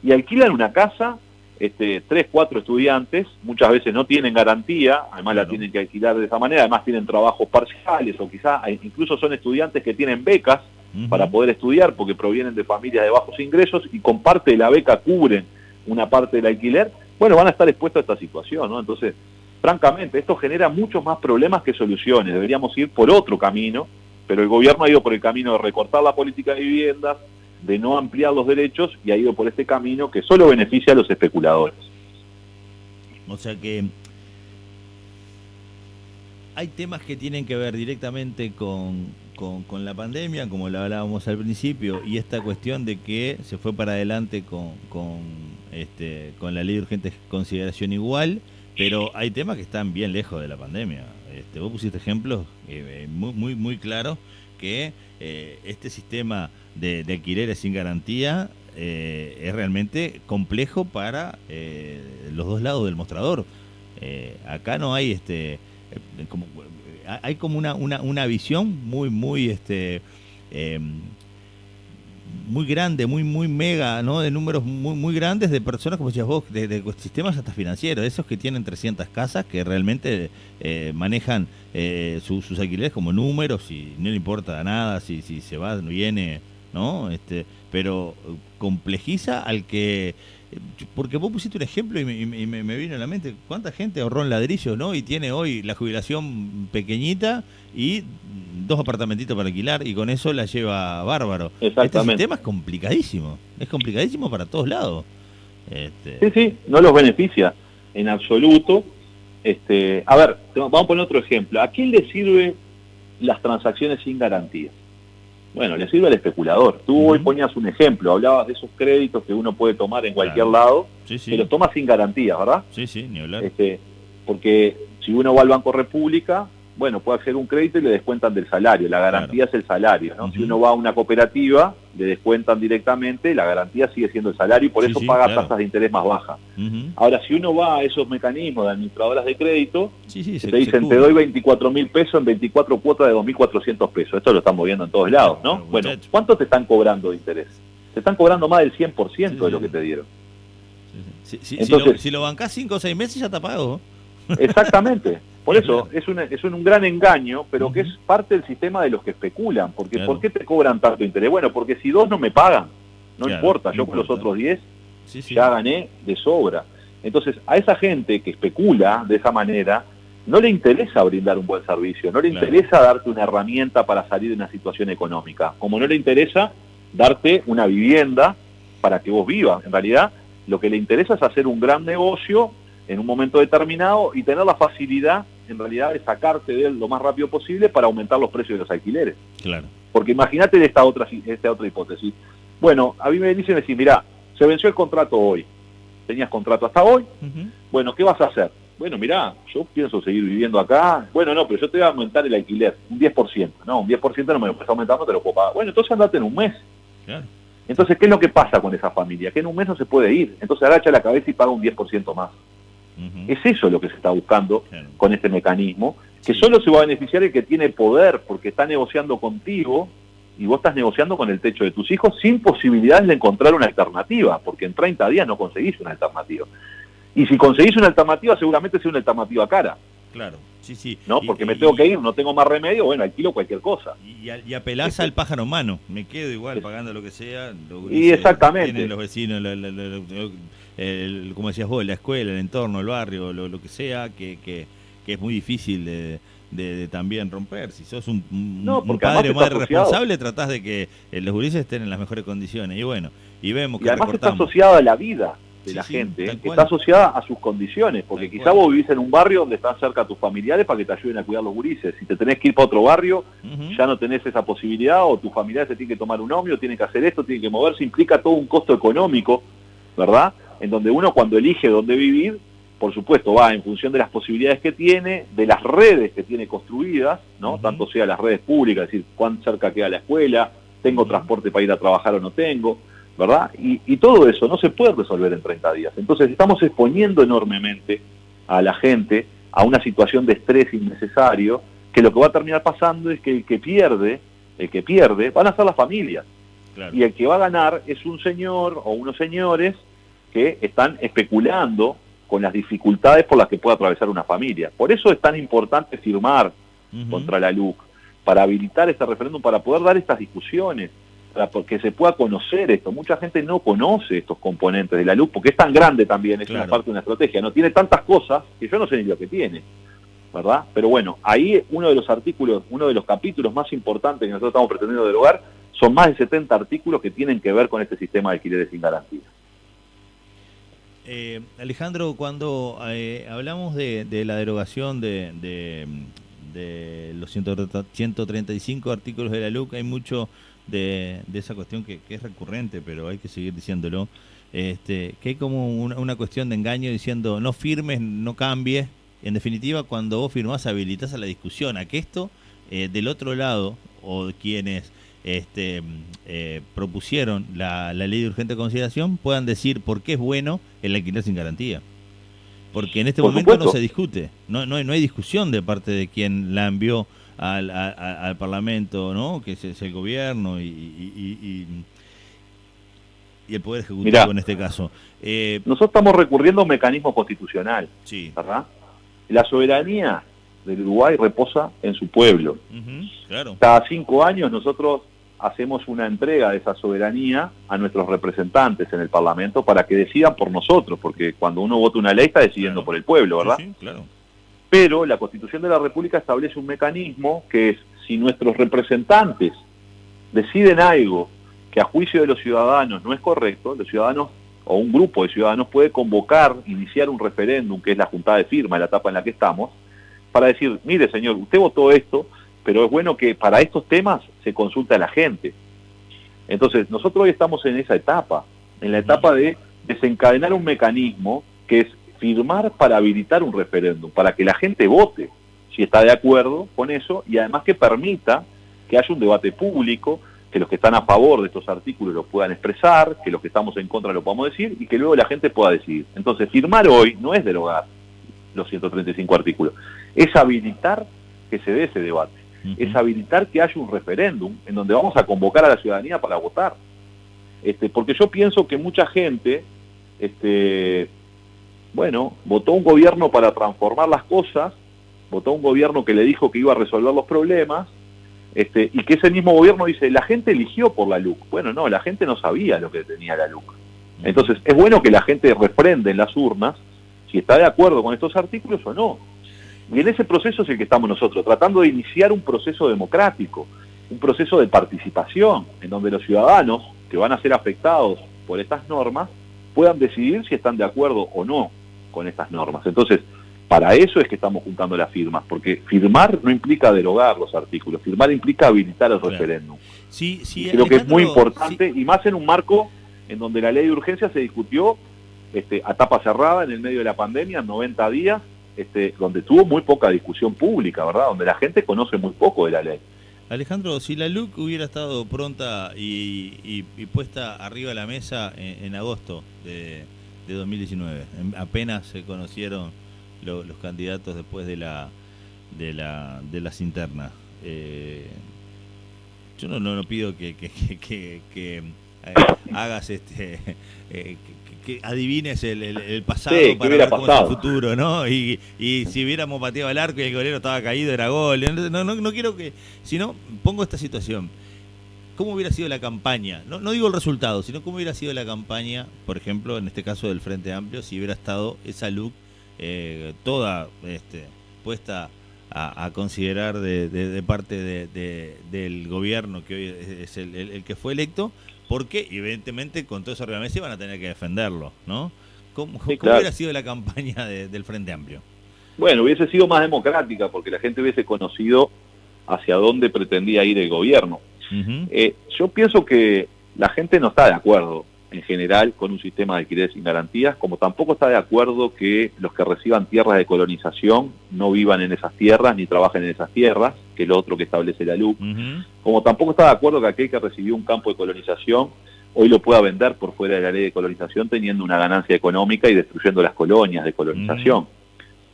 y alquilan una casa, 3, 4 estudiantes, muchas veces no tienen garantía, además la tienen que alquilar de esa manera, además tienen trabajos parciales, o quizás incluso son estudiantes que tienen becas para poder estudiar, porque provienen de familias de bajos ingresos, y con parte de la beca cubren una parte del alquiler. Bueno, van a estar expuestos a esta situación, ¿no? Entonces, francamente, esto genera muchos más problemas que soluciones. Deberíamos ir por otro camino, pero el gobierno ha ido por el camino de recortar la política de viviendas, de no ampliar los derechos, y ha ido por este camino que solo beneficia a los especuladores. O sea que hay temas que tienen que ver directamente con la pandemia, como lo hablábamos al principio, y esta cuestión de que se fue para adelante con la ley de urgente consideración igual, pero hay temas que están bien lejos de la pandemia. Vos pusiste ejemplos muy claros que este sistema de alquileres sin garantía es realmente complejo para los dos lados del mostrador. Acá no hay hay como una visión muy grande, muy mega, ¿no? De números muy grandes de personas, como decías vos, de sistemas hasta financieros, esos que tienen 300 casas que realmente manejan sus alquileres como números y no le importa nada si se va, viene ¿no? Pero complejiza al que... Porque vos pusiste un ejemplo y me vino a la mente, ¿cuánta gente ahorró en ladrillos, ¿no? Y tiene hoy la jubilación pequeñita y 2 apartamentitos para alquilar y con eso la lleva bárbaro. Exactamente. Este sistema es complicadísimo para todos lados. Sí, no los beneficia en absoluto. A ver, vamos a poner otro ejemplo. ¿A quién le sirve las transacciones sin garantía? Bueno, le sirve al especulador. Tú hoy ponías un ejemplo, hablabas de esos créditos que uno puede tomar en cualquier lado, que los toma sin garantía, ¿verdad? Sí, ni hablar. Porque si uno va al Banco República, bueno, puede hacer un crédito y le descuentan del salario, la garantía es el salario, ¿no? Si uno va a una cooperativa, le descuentan directamente, la garantía sigue siendo el salario y por eso paga tasas de interés más bajas. Ahora, si uno va a esos mecanismos de administradoras de crédito, te dicen, te doy 24.000 pesos en 24 cuotas de 2.400 pesos. Esto lo estamos viendo en todos lados, ¿no? Bueno, ¿cuánto te están cobrando de interés? Te están cobrando más del 100% de lo que te dieron. Entonces, si lo bancás 5 o 6 meses ya está pago. Exactamente. Por eso es un gran engaño, pero que es parte del sistema de los que especulan. Porque ¿por qué te cobran tanto interés? Bueno, porque si 2 no me pagan, no importa, yo con los otros 10 ya gané de sobra. Entonces, a esa gente que especula de esa manera, no le interesa brindar un buen servicio, no le interesa darte una herramienta para salir de una situación económica, como no le interesa darte una vivienda para que vos vivas. En realidad, lo que le interesa es hacer un gran negocio en un momento determinado y tener la facilidad, en realidad, de sacarte de él lo más rápido posible para aumentar los precios de los alquileres. Claro. Porque imagínate esta otra hipótesis. Bueno, a mí me dicen, mirá, se venció el contrato hoy. Tenías contrato hasta hoy. Bueno, ¿qué vas a hacer? Bueno, mirá, yo pienso seguir viviendo acá. Bueno, no, pero yo te voy a aumentar el alquiler, un 10%. No, un 10% no me lo puedes aumentar, no te lo puedo pagar. Bueno, entonces andate en un mes. Claro. Entonces, ¿qué es lo que pasa con esa familia? Que en un mes no se puede ir. Entonces agacha la cabeza y paga un 10% más. Es eso lo que se está buscando con este mecanismo, que solo se va a beneficiar el que tiene poder, porque está negociando contigo y vos estás negociando con el techo de tus hijos sin posibilidades de encontrar una alternativa, porque en 30 días no conseguís una alternativa. Y si conseguís una alternativa, seguramente sea una alternativa cara. Claro, sí. ¿No? Porque me tengo que ir, no tengo más remedio, bueno, alquilo cualquier cosa. Y apelás al pájaro humano, me quedo igual pagando lo que sea. Y exactamente. Tienen los vecinos, como decías vos, la escuela, el entorno, el barrio, lo que sea, que es muy difícil de también romper. Si sos un padre o madre responsable, tratás de que los gurises estén en las mejores condiciones. Y bueno, y vemos que además está asociada a la vida de la gente, que está asociada a sus condiciones, porque quizá vos vivís en un barrio donde están cerca tus familiares para que te ayuden a cuidar los gurises. Si te tenés que ir para otro barrio, ya no tenés esa posibilidad, o tus familiares se tienen que tomar un ómnibus, tienen que hacer esto, tienen que moverse, implica todo un costo económico, ¿verdad? En donde uno, cuando elige dónde vivir, por supuesto va en función de las posibilidades que tiene, de las redes que tiene construidas, ¿no? Tanto sea las redes públicas, es decir, cuán cerca queda la escuela, tengo transporte para ir a trabajar o no tengo, ¿verdad? Y todo eso no se puede resolver en 30 días. Entonces estamos exponiendo enormemente a la gente a una situación de estrés innecesario, que lo que va a terminar pasando es que el que pierde van a ser las familias. Claro. Y el que va a ganar es un señor o unos señores que están especulando con las dificultades por las que puede atravesar una familia. Por eso es tan importante firmar contra la LUC, para habilitar este referéndum, para poder dar estas discusiones, para que se pueda conocer esto. Mucha gente no conoce estos componentes de la LUC, porque es tan grande también, es una parte de una estrategia, no tiene tantas cosas que yo no sé ni lo que tiene, ¿verdad? Pero bueno, ahí uno de los capítulos más importantes que nosotros estamos pretendiendo derogar, son más de 70 artículos que tienen que ver con este sistema de alquileres sin garantía. Alejandro, cuando hablamos de la derogación de los 135 artículos de la LUC, hay mucho de esa cuestión que es recurrente, pero hay que seguir diciéndolo, que hay como una cuestión de engaño diciendo no firmes, no cambies. En definitiva, cuando vos firmás, habilitás a la discusión, a que esto del otro lado, o quienes propusieron la ley de urgente consideración, puedan decir por qué es bueno el alquiler sin garantía. Porque en este momento no se discute, no hay discusión de parte de quien la envió al Parlamento, ¿no? Que es el gobierno y el Poder Ejecutivo. Mirá, en este caso. Nosotros estamos recurriendo a un mecanismo constitucional, sí, ¿verdad? La soberanía del Uruguay reposa en su pueblo. Claro. Cada 5 años nosotros hacemos una entrega de esa soberanía a nuestros representantes en el Parlamento para que decidan por nosotros, porque cuando uno vota una ley está decidiendo por el pueblo, ¿verdad? Sí, claro. Pero la Constitución de la República establece un mecanismo que es, si nuestros representantes deciden algo que a juicio de los ciudadanos no es correcto, los ciudadanos o un grupo de ciudadanos puede convocar, iniciar un referéndum, que es la juntada de firma, la etapa en la que estamos, para decir, mire señor, usted votó esto, pero es bueno que para estos temas se consulte a la gente. Entonces, nosotros hoy estamos en esa etapa, en la etapa de desencadenar un mecanismo que es firmar para habilitar un referéndum, para que la gente vote si está de acuerdo con eso, y además que permita que haya un debate público, que los que están a favor de estos artículos lo puedan expresar, que los que estamos en contra lo podamos decir, y que luego la gente pueda decidir. Entonces, firmar hoy no es derogar los 135 artículos, es habilitar que se dé ese debate, es habilitar que haya un referéndum en donde vamos a convocar a la ciudadanía para votar. Porque yo pienso que mucha gente, votó un gobierno para transformar las cosas, votó un gobierno que le dijo que iba a resolver los problemas, y que ese mismo gobierno dice, la gente eligió por la LUC. Bueno, no, la gente no sabía lo que tenía la LUC. Entonces, es bueno que la gente refrende en las urnas si está de acuerdo con estos artículos o no. Y en ese proceso es el que estamos nosotros, tratando de iniciar un proceso democrático, un proceso de participación, en donde los ciudadanos que van a ser afectados por estas normas puedan decidir si están de acuerdo o no con estas normas. Entonces, para eso es que estamos juntando las firmas, porque firmar no implica derogar los artículos, firmar implica habilitar el referéndum. Sí, sí, creo que es muy importante, y más en un marco en donde la ley de urgencia se discutió a tapa cerrada en el medio de la pandemia, 90 días, donde tuvo muy poca discusión pública, ¿verdad? Donde la gente conoce muy poco de la ley. Alejandro, si la LUC hubiera estado pronta y puesta arriba de la mesa en agosto de 2019, apenas se conocieron los candidatos después de las internas, yo no pido que hagas que adivines el pasado, sí, para ver cómo es el futuro, ¿no? Y si hubiéramos pateado al arco y el golero estaba caído, era gol. No quiero que... Sino, pongo esta situación. ¿Cómo hubiera sido la campaña? No digo el resultado, sino cómo hubiera sido la campaña, por ejemplo, en este caso del Frente Amplio, si hubiera estado esa LUC toda puesta a considerar de parte del gobierno que hoy es el que fue electo, porque evidentemente con todo eso arriba de la mesa van a tener que defenderlo, ¿no? ¿Cómo hubiera sido la campaña del Frente Amplio? Bueno, hubiese sido más democrática, porque la gente hubiese conocido hacia dónde pretendía ir el gobierno. Yo pienso que la gente no está de acuerdo en general con un sistema de alquiler sin garantías, como tampoco está de acuerdo que los que reciban tierras de colonización no vivan en esas tierras ni trabajen en esas tierras, que es lo otro que establece la LUC, como tampoco está de acuerdo que aquel que recibió un campo de colonización hoy lo pueda vender por fuera de la ley de colonización teniendo una ganancia económica y destruyendo las colonias de colonización.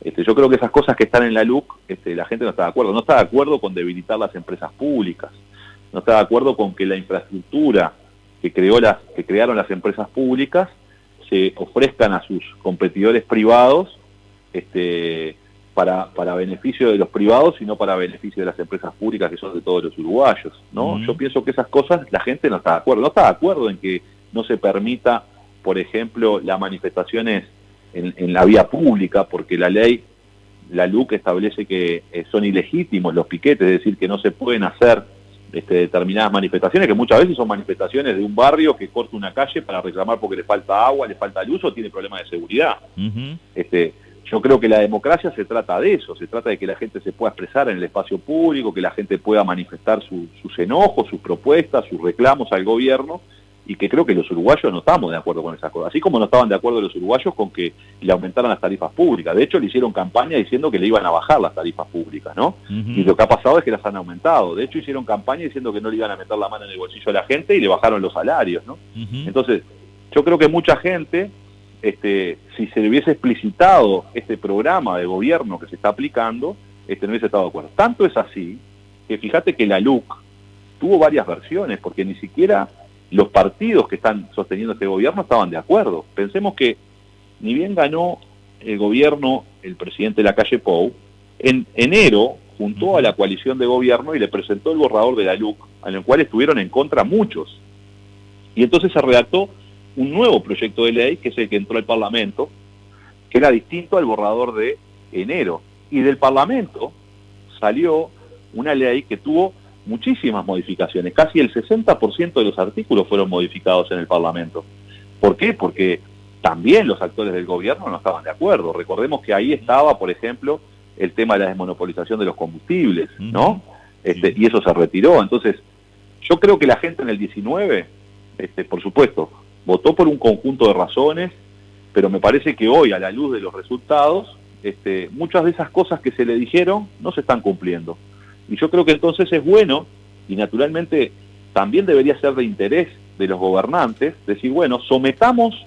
Yo creo que esas cosas que están en la LUC, la gente no está de acuerdo. No está de acuerdo con debilitar las empresas públicas, no está de acuerdo con que la infraestructura que crearon las empresas públicas se ofrezcan a sus competidores privados para beneficio de los privados y no para beneficio de las empresas públicas que son de todos los uruguayos, ¿no? Yo pienso que esas cosas la gente no está de acuerdo. No está de acuerdo en que no se permita, por ejemplo, las manifestaciones en la vía pública, porque la LUC establece que son ilegítimos los piquetes, es decir, que no se pueden hacer determinadas manifestaciones, que muchas veces son manifestaciones de un barrio que corta una calle para reclamar porque le falta agua, le falta luz o tiene problemas de seguridad. Yo creo que la democracia se trata de eso, se trata de que la gente se pueda expresar en el espacio público, que la gente pueda manifestar sus enojos, sus propuestas, sus reclamos al gobierno, y que creo que los uruguayos no estamos de acuerdo con esas cosas, así como no estaban de acuerdo los uruguayos con que le aumentaran las tarifas públicas. De hecho, le hicieron campaña diciendo que le iban a bajar las tarifas públicas, ¿no? Y lo que ha pasado es que las han aumentado. De hecho, hicieron campaña diciendo que no le iban a meter la mano en el bolsillo a la gente y le bajaron los salarios, ¿no? Entonces, yo creo que mucha gente, si se le hubiese explicitado este programa de gobierno que se está aplicando, no hubiese estado de acuerdo. Tanto es así que fíjate que la LUC tuvo varias versiones, porque ni siquiera los partidos que están sosteniendo este gobierno estaban de acuerdo. Pensemos que ni bien ganó el gobierno el presidente Lacalle Pou, en enero juntó a la coalición de gobierno y le presentó el borrador de la LUC en el cual estuvieron en contra muchos. Y entonces se redactó un nuevo proyecto de ley, que es el que entró al Parlamento, que era distinto al borrador de enero. Y del Parlamento salió una ley que tuvo muchísimas modificaciones, casi el 60% de los artículos fueron modificados en el Parlamento. ¿Por qué? Porque también los actores del gobierno no estaban de acuerdo. Recordemos que ahí estaba, por ejemplo, el tema de la desmonopolización de los combustibles, ¿no? Y eso se retiró. Entonces, yo creo que la gente en el 19, por supuesto, votó por un conjunto de razones, pero me parece que hoy, a la luz de los resultados, muchas de esas cosas que se le dijeron no se están cumpliendo. Y yo creo que entonces es bueno, y naturalmente también debería ser de interés de los gobernantes, decir, bueno, sometamos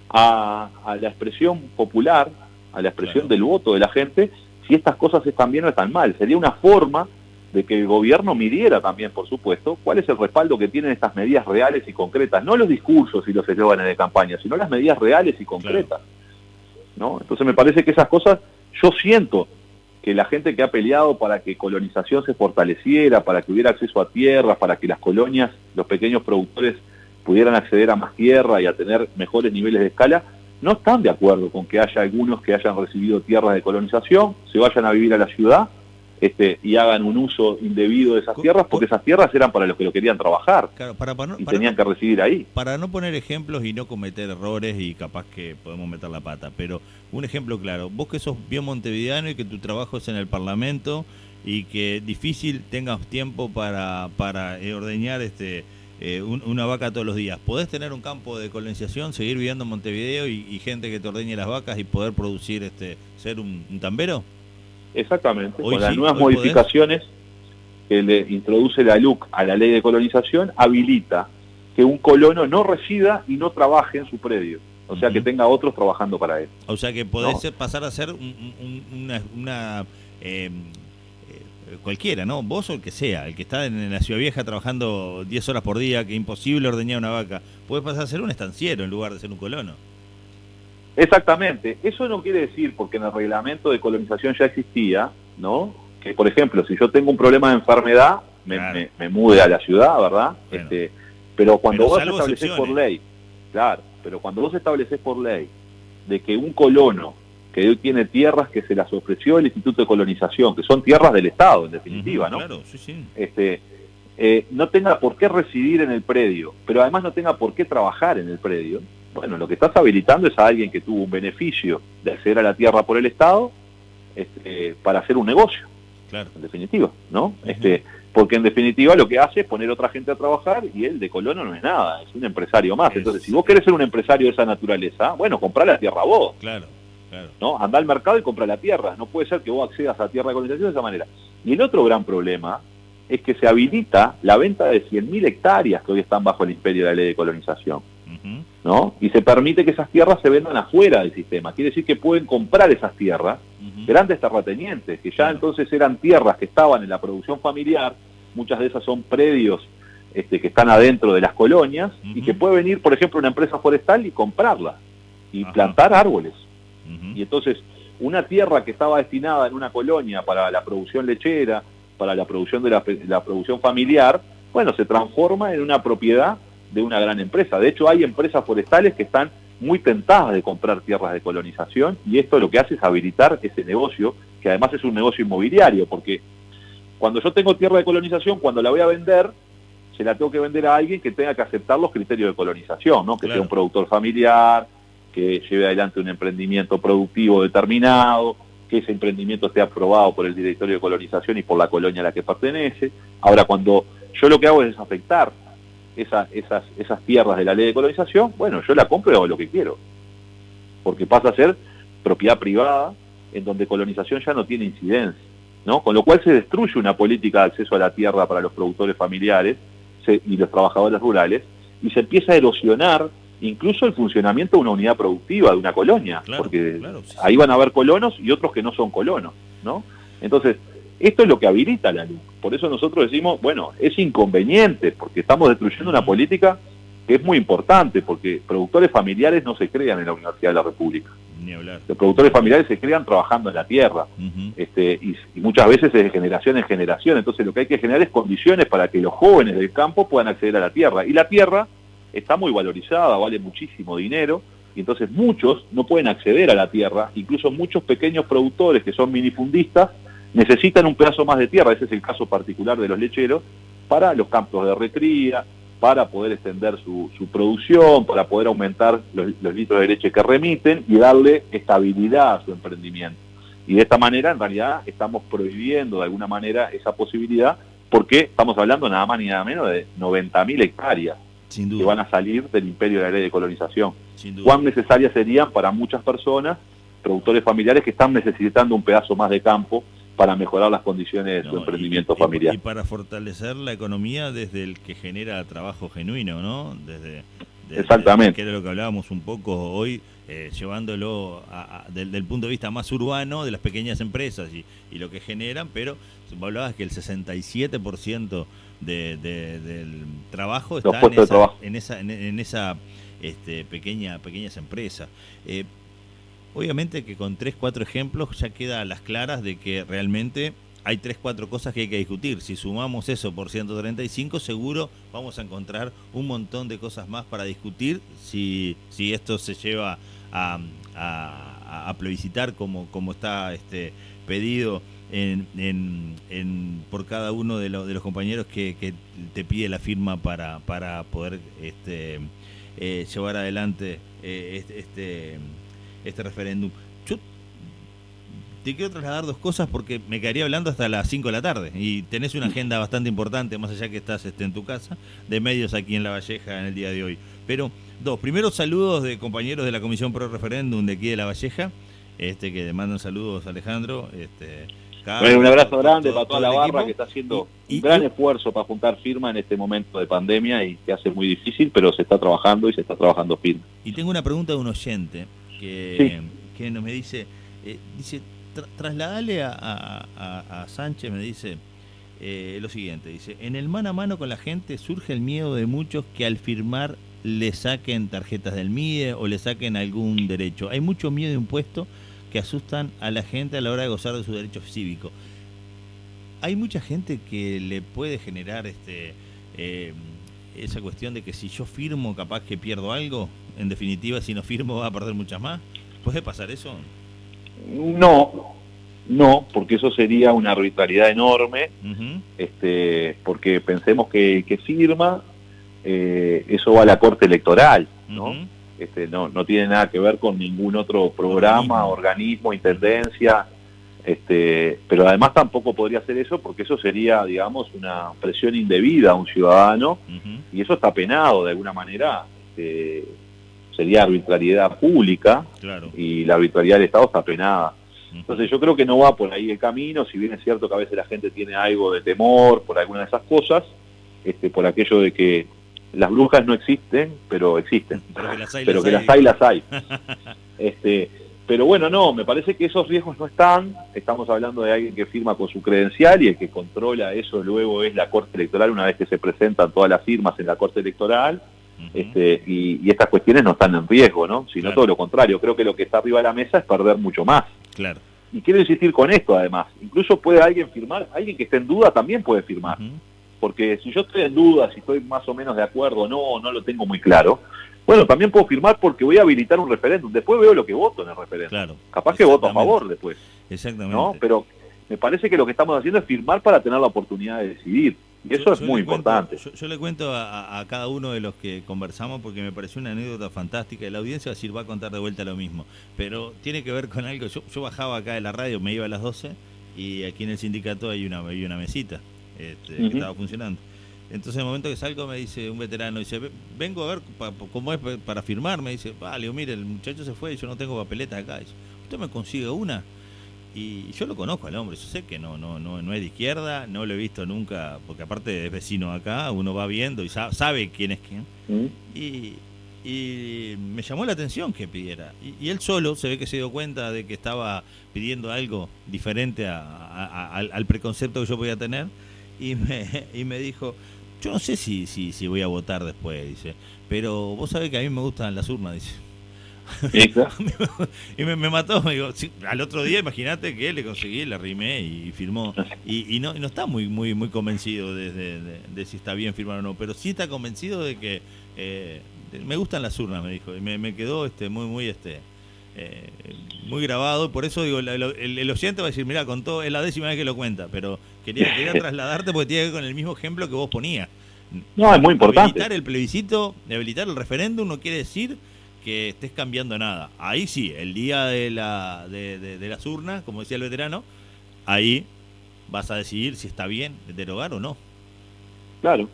a la expresión popular, a la expresión del voto de la gente, si estas cosas están bien o están mal. Sería una forma de que el gobierno midiera también, por supuesto, cuál es el respaldo que tienen estas medidas reales y concretas, no los discursos y los eslóganes de campaña, sino las medidas reales y concretas, ¿no? Entonces me parece que esas cosas, yo siento que la gente que ha peleado para que colonización se fortaleciera, para que hubiera acceso a tierras, para que las colonias, los pequeños productores pudieran acceder a más tierra y a tener mejores niveles de escala, no están de acuerdo con que haya algunos que hayan recibido tierras de colonización, se vayan a vivir a la ciudad y hagan un uso indebido de esas tierras, porque esas tierras eran para los que lo querían trabajar, claro, y tenían que residir ahí. Para no poner ejemplos y no cometer errores, y capaz que podemos meter la pata, pero un ejemplo claro, vos que sos bien montevideano y que tu trabajo es en el Parlamento y que difícil tengas tiempo para ordeñar una vaca todos los días, ¿podés tener un campo de colonización, seguir viviendo en Montevideo y gente que te ordeñe las vacas y poder producir, ser un tambero? Exactamente, con las nuevas modificaciones que le introduce la LUC a la ley de colonización, habilita que un colono no resida y no trabaje en su predio, o sea, que tenga otros trabajando para él. O sea, que podés pasar a ser cualquiera, ¿no? Vos o el que sea, el que está en la Ciudad Vieja trabajando 10 horas por día, que es imposible ordeñar una vaca, podés pasar a ser un estanciero en lugar de ser un colono. Exactamente, eso no quiere decir, porque en el reglamento de colonización ya existía, ¿no? Que, por ejemplo, si yo tengo un problema de enfermedad, me mude a la ciudad, ¿verdad? Bueno, pero cuando vos estableces por ley, claro, pero cuando vos estableces por ley de que un colono que hoy tiene tierras que se las ofreció el Instituto de Colonización, que son tierras del Estado, en definitiva, ¿no? Claro, sí. No tenga por qué residir en el predio, pero además no tenga por qué trabajar en el predio. Bueno, lo que estás habilitando es a alguien que tuvo un beneficio de acceder a la tierra por el Estado para hacer un negocio, claro, en definitiva, ¿no? Porque en definitiva lo que hace es poner otra gente a trabajar y él de colono no es nada, es un empresario más. Entonces, si vos querés ser un empresario de esa naturaleza, bueno, comprá la tierra vos. Claro. ¿No? Andá al mercado y comprá la tierra. No puede ser que vos accedas a tierra de colonización de esa manera. Y el otro gran problema es que se habilita la venta de 100.000 hectáreas que hoy están bajo el imperio de la ley de colonización, ¿no? Y se permite que esas tierras se vendan afuera del sistema. Quiere decir que pueden comprar esas tierras grandes terratenientes, que ya entonces eran tierras que estaban en la producción familiar, muchas de esas son predios que están adentro de las colonias, y que puede venir, por ejemplo, una empresa forestal y comprarla, y plantar árboles. Y entonces, una tierra que estaba destinada en una colonia para la producción lechera, para la producción de la producción familiar, bueno, se transforma en una propiedad de una gran empresa. De hecho, hay empresas forestales que están muy tentadas de comprar tierras de colonización, y esto lo que hace es habilitar ese negocio, que además es un negocio inmobiliario, porque cuando yo tengo tierra de colonización, cuando la voy a vender, se la tengo que vender a alguien que tenga que aceptar los criterios de colonización, ¿no? Que sea un productor familiar, que lleve adelante un emprendimiento productivo determinado, que ese emprendimiento esté aprobado por el directorio de colonización y por la colonia a la que pertenece. Ahora, cuando yo lo que hago es desafectar esas tierras de la ley de colonización, bueno, yo la compro y hago lo que quiero, porque pasa a ser propiedad privada, en donde colonización ya no tiene incidencia, ¿no? Con lo cual se destruye una política de acceso a la tierra para los productores familiares y los trabajadores rurales, y se empieza a erosionar incluso el funcionamiento de una unidad productiva, de una colonia, porque ahí van a haber colonos y otros que no son colonos, ¿no? Entonces, esto es lo que habilita la LUC. Por eso nosotros decimos, bueno, es inconveniente, porque estamos destruyendo una política que es muy importante, porque productores familiares no se crean en la Universidad de la República. Ni hablar. Los productores familiares se crean trabajando en la tierra, y muchas veces es de generación en generación. Entonces lo que hay que generar es condiciones para que los jóvenes del campo puedan acceder a la tierra. Y la tierra está muy valorizada, vale muchísimo dinero, y entonces muchos no pueden acceder a la tierra. Incluso muchos pequeños productores que son minifundistas necesitan un pedazo más de tierra. Ese es el caso particular de los lecheros, para los campos de recría, para poder extender su producción, para poder aumentar los litros de leche que remiten y darle estabilidad a su emprendimiento. Y de esta manera, en realidad, estamos prohibiendo de alguna manera esa posibilidad, porque estamos hablando nada más ni nada menos de 90.000 hectáreas Sin duda. que van a salir del imperio de la ley de colonización. Sin duda. ¿Cuán necesarias serían para muchas personas, productores familiares que están necesitando un pedazo más de campo para mejorar las condiciones de su emprendimiento familiar? Y para fortalecer la economía desde el que genera trabajo genuino, ¿no? Desde Exactamente. Que era lo que hablábamos un poco hoy, llevándolo del punto de vista más urbano de las pequeñas empresas y lo que generan, pero hablabas que el 67% del trabajo está en esa pequeñas empresas. Obviamente que con 3-4 ejemplos ya queda a las claras de que realmente hay 3-4 cosas que hay que discutir. Si sumamos eso por 135, seguro vamos a encontrar un montón de cosas más para discutir si esto se lleva a plebiscitar como está pedido por cada uno de los compañeros que te pide la firma para poder llevar adelante este referéndum. Yo te quiero trasladar dos cosas porque me quedaría hablando hasta las 5 de la tarde y tenés una agenda bastante importante, más allá que estás en tu casa, de medios aquí en La Valleja en el día de hoy. Pero primero saludos de compañeros de la Comisión Pro Referéndum de aquí de La Valleja, que le mandan saludos a Alejandro. Un abrazo grande para toda la barra que está haciendo un gran esfuerzo para juntar firma en este momento de pandemia y que hace muy difícil, pero se está trabajando y se está trabajando firme. Y tengo una pregunta de un oyente que nos me dice, trasladale a Sánchez, me dice lo siguiente, dice, en el mano a mano con la gente surge el miedo de muchos que al firmar le saquen tarjetas del MIDE o le saquen algún derecho. Hay mucho miedo impuesto que asustan a la gente a la hora de gozar de sus derechos cívicos. Hay mucha gente que le puede generar esa cuestión de que si yo firmo capaz que pierdo algo. En definitiva, si no firmo va a perder muchas más. ¿Puede pasar eso? No, porque eso sería una arbitrariedad enorme, porque pensemos que el que firma, eso va a la Corte Electoral, ¿no? No tiene nada que ver con ningún otro programa, organismo, intendencia, pero además tampoco podría hacer eso porque eso sería, digamos, una presión indebida a un ciudadano, y eso está penado de alguna manera, sería arbitrariedad pública, claro. Y la arbitrariedad del Estado está penada. Entonces yo creo que no va por ahí el camino, si bien es cierto que a veces la gente tiene algo de temor por alguna de esas cosas, por aquello de que las brujas no existen, pero existen. Pero que las hay. Pero bueno, no, me parece que esos riesgos no están. Estamos hablando de alguien que firma con su credencial y el que controla eso luego es la Corte Electoral una vez que se presentan todas las firmas en la Corte Electoral. Y estas cuestiones no están en riesgo, ¿no? Sino todo lo contrario. Creo que lo que está arriba de la mesa es perder mucho más. Claro. Y quiero insistir con esto, además. Incluso puede alguien firmar, alguien que esté en duda también puede firmar. Porque si yo estoy en duda, si estoy más o menos de acuerdo, no lo tengo muy claro, bueno, también puedo firmar porque voy a habilitar un referéndum. Después veo lo que voto en el referéndum. Claro. Capaz que voto a favor después. Exactamente. ¿No? Pero me parece que lo que estamos haciendo es firmar para tener la oportunidad de decidir. Y eso es muy importante. Yo le cuento a cada uno de los que conversamos porque me pareció una anécdota fantástica. Y la audiencia va a contar de vuelta lo mismo. Pero tiene que ver con algo. Yo bajaba acá de la radio, me iba a las 12 y aquí en el sindicato hay una mesita que estaba funcionando. Entonces en el momento que salgo me dice un veterano, dice, vengo a ver cómo es para firmar. Me dice, vale, mire, el muchacho se fue y yo no tengo papeletas acá. Dice, ¿usted me consigue una? Y yo lo conozco al hombre, yo sé que no es de izquierda, no lo he visto nunca, porque aparte es vecino acá, uno va viendo y sabe quién es quién. Y me llamó la atención que pidiera. Y él solo se ve que se dio cuenta de que estaba pidiendo algo diferente al preconcepto que yo podía tener. Y me dijo, yo no sé si voy a votar después, dice, pero vos sabés que a mí me gustan las urnas, dice. Exacto. Y me mató, me digo, sí, al otro día imagínate que le conseguí, le arrimé y firmó. Y no está muy convencido de si está bien firmar o no, pero sí está convencido de que me gustan las urnas, me dijo. Y me quedó muy grabado. Por eso digo, el oyente va a decir, mira, contó, es la 10ª vez que lo cuenta, pero quería trasladarte porque tiene que ver con el mismo ejemplo que vos ponías. No, es muy importante. Habilitar el plebiscito, habilitar el referéndum no quiere decir que estés cambiando nada. Ahí sí, el día de las urnas, como decía el veterano, ahí vas a decidir si está bien derogar o no. Claro.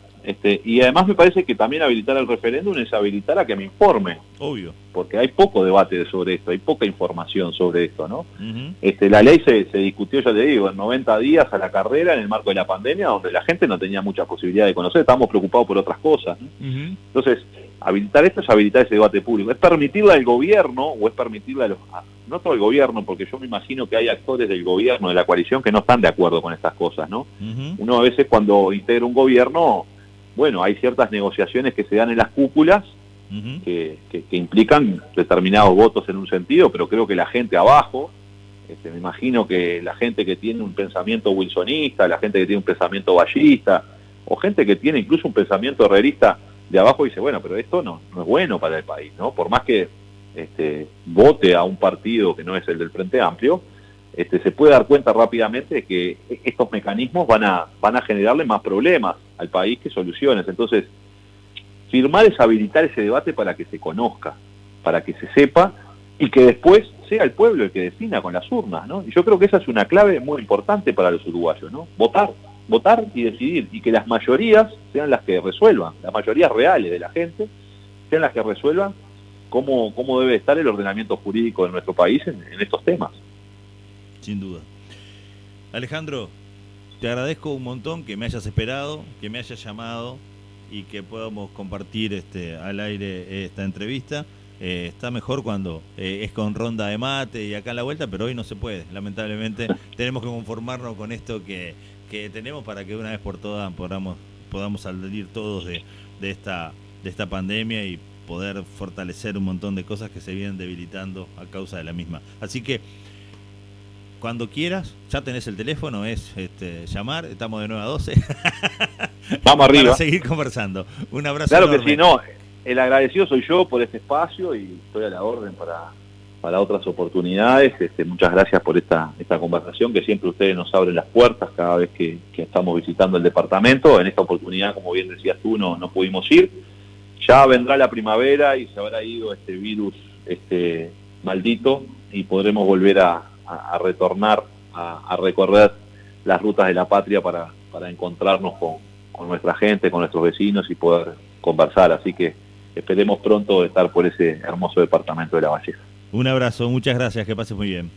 Y además me parece que también habilitar el referéndum es habilitar a que me informe. Obvio. Porque hay poco debate sobre esto, hay poca información sobre esto, ¿no? Uh-huh. La ley se discutió, ya te digo, en 90 días a la carrera en el marco de la pandemia, donde la gente no tenía mucha posibilidad de conocer, estábamos preocupados por otras cosas, ¿no? Uh-huh. Entonces, habilitar esto es habilitar ese debate público. ¿Es permitirle al gobierno o es permitirle no todo el gobierno, porque yo me imagino que hay actores del gobierno, de la coalición, que no están de acuerdo con estas cosas, ¿no? Uh-huh. Uno a veces cuando integra un gobierno, bueno, hay ciertas negociaciones que se dan en las cúpulas uh-huh. que implican determinados votos en un sentido, pero creo que la gente abajo, me imagino que la gente que tiene un pensamiento wilsonista, la gente que tiene un pensamiento vallista, o gente que tiene incluso un pensamiento herrerista de abajo, dice, bueno, pero esto no es bueno para el país, ¿no? Por más que vote a un partido que no es el del Frente Amplio, se puede dar cuenta rápidamente de que estos mecanismos van a generarle más problemas al país que soluciones. Entonces, firmar es habilitar ese debate para que se conozca, para que se sepa y que después sea el pueblo el que defina con las urnas, ¿no? Y yo creo que esa es una clave muy importante para los uruguayos, ¿no? Votar y decidir, y que las mayorías sean las que resuelvan, las mayorías reales de la gente sean las que resuelvan cómo debe estar el ordenamiento jurídico de nuestro país en estos temas. Sin duda. Alejandro, te agradezco un montón que me hayas esperado, que me hayas llamado y que podamos compartir al aire esta entrevista. Está mejor cuando es con ronda de mate y acá en la vuelta, pero hoy no se puede. Lamentablemente tenemos que conformarnos con esto que tenemos para que de una vez por todas podamos salir todos de esta pandemia y poder fortalecer un montón de cosas que se vienen debilitando a causa de la misma. Así que cuando quieras, ya tenés el teléfono, es llamar, estamos de 9 a 12. Vamos arriba. Para seguir conversando. Un abrazo Claro enorme. Que sí, no, el agradecido soy yo por este espacio y estoy a la orden para otras oportunidades. Muchas gracias por esta conversación, que siempre ustedes nos abren las puertas cada vez que estamos visitando el departamento. En esta oportunidad, como bien decías tú, no pudimos ir. Ya vendrá la primavera y se habrá ido este virus maldito y podremos volver a retornar, a recorrer las rutas de la patria para encontrarnos con nuestra gente, con nuestros vecinos y poder conversar. Así que esperemos pronto estar por ese hermoso departamento de La Valleja. Un abrazo, muchas gracias, que pases muy bien.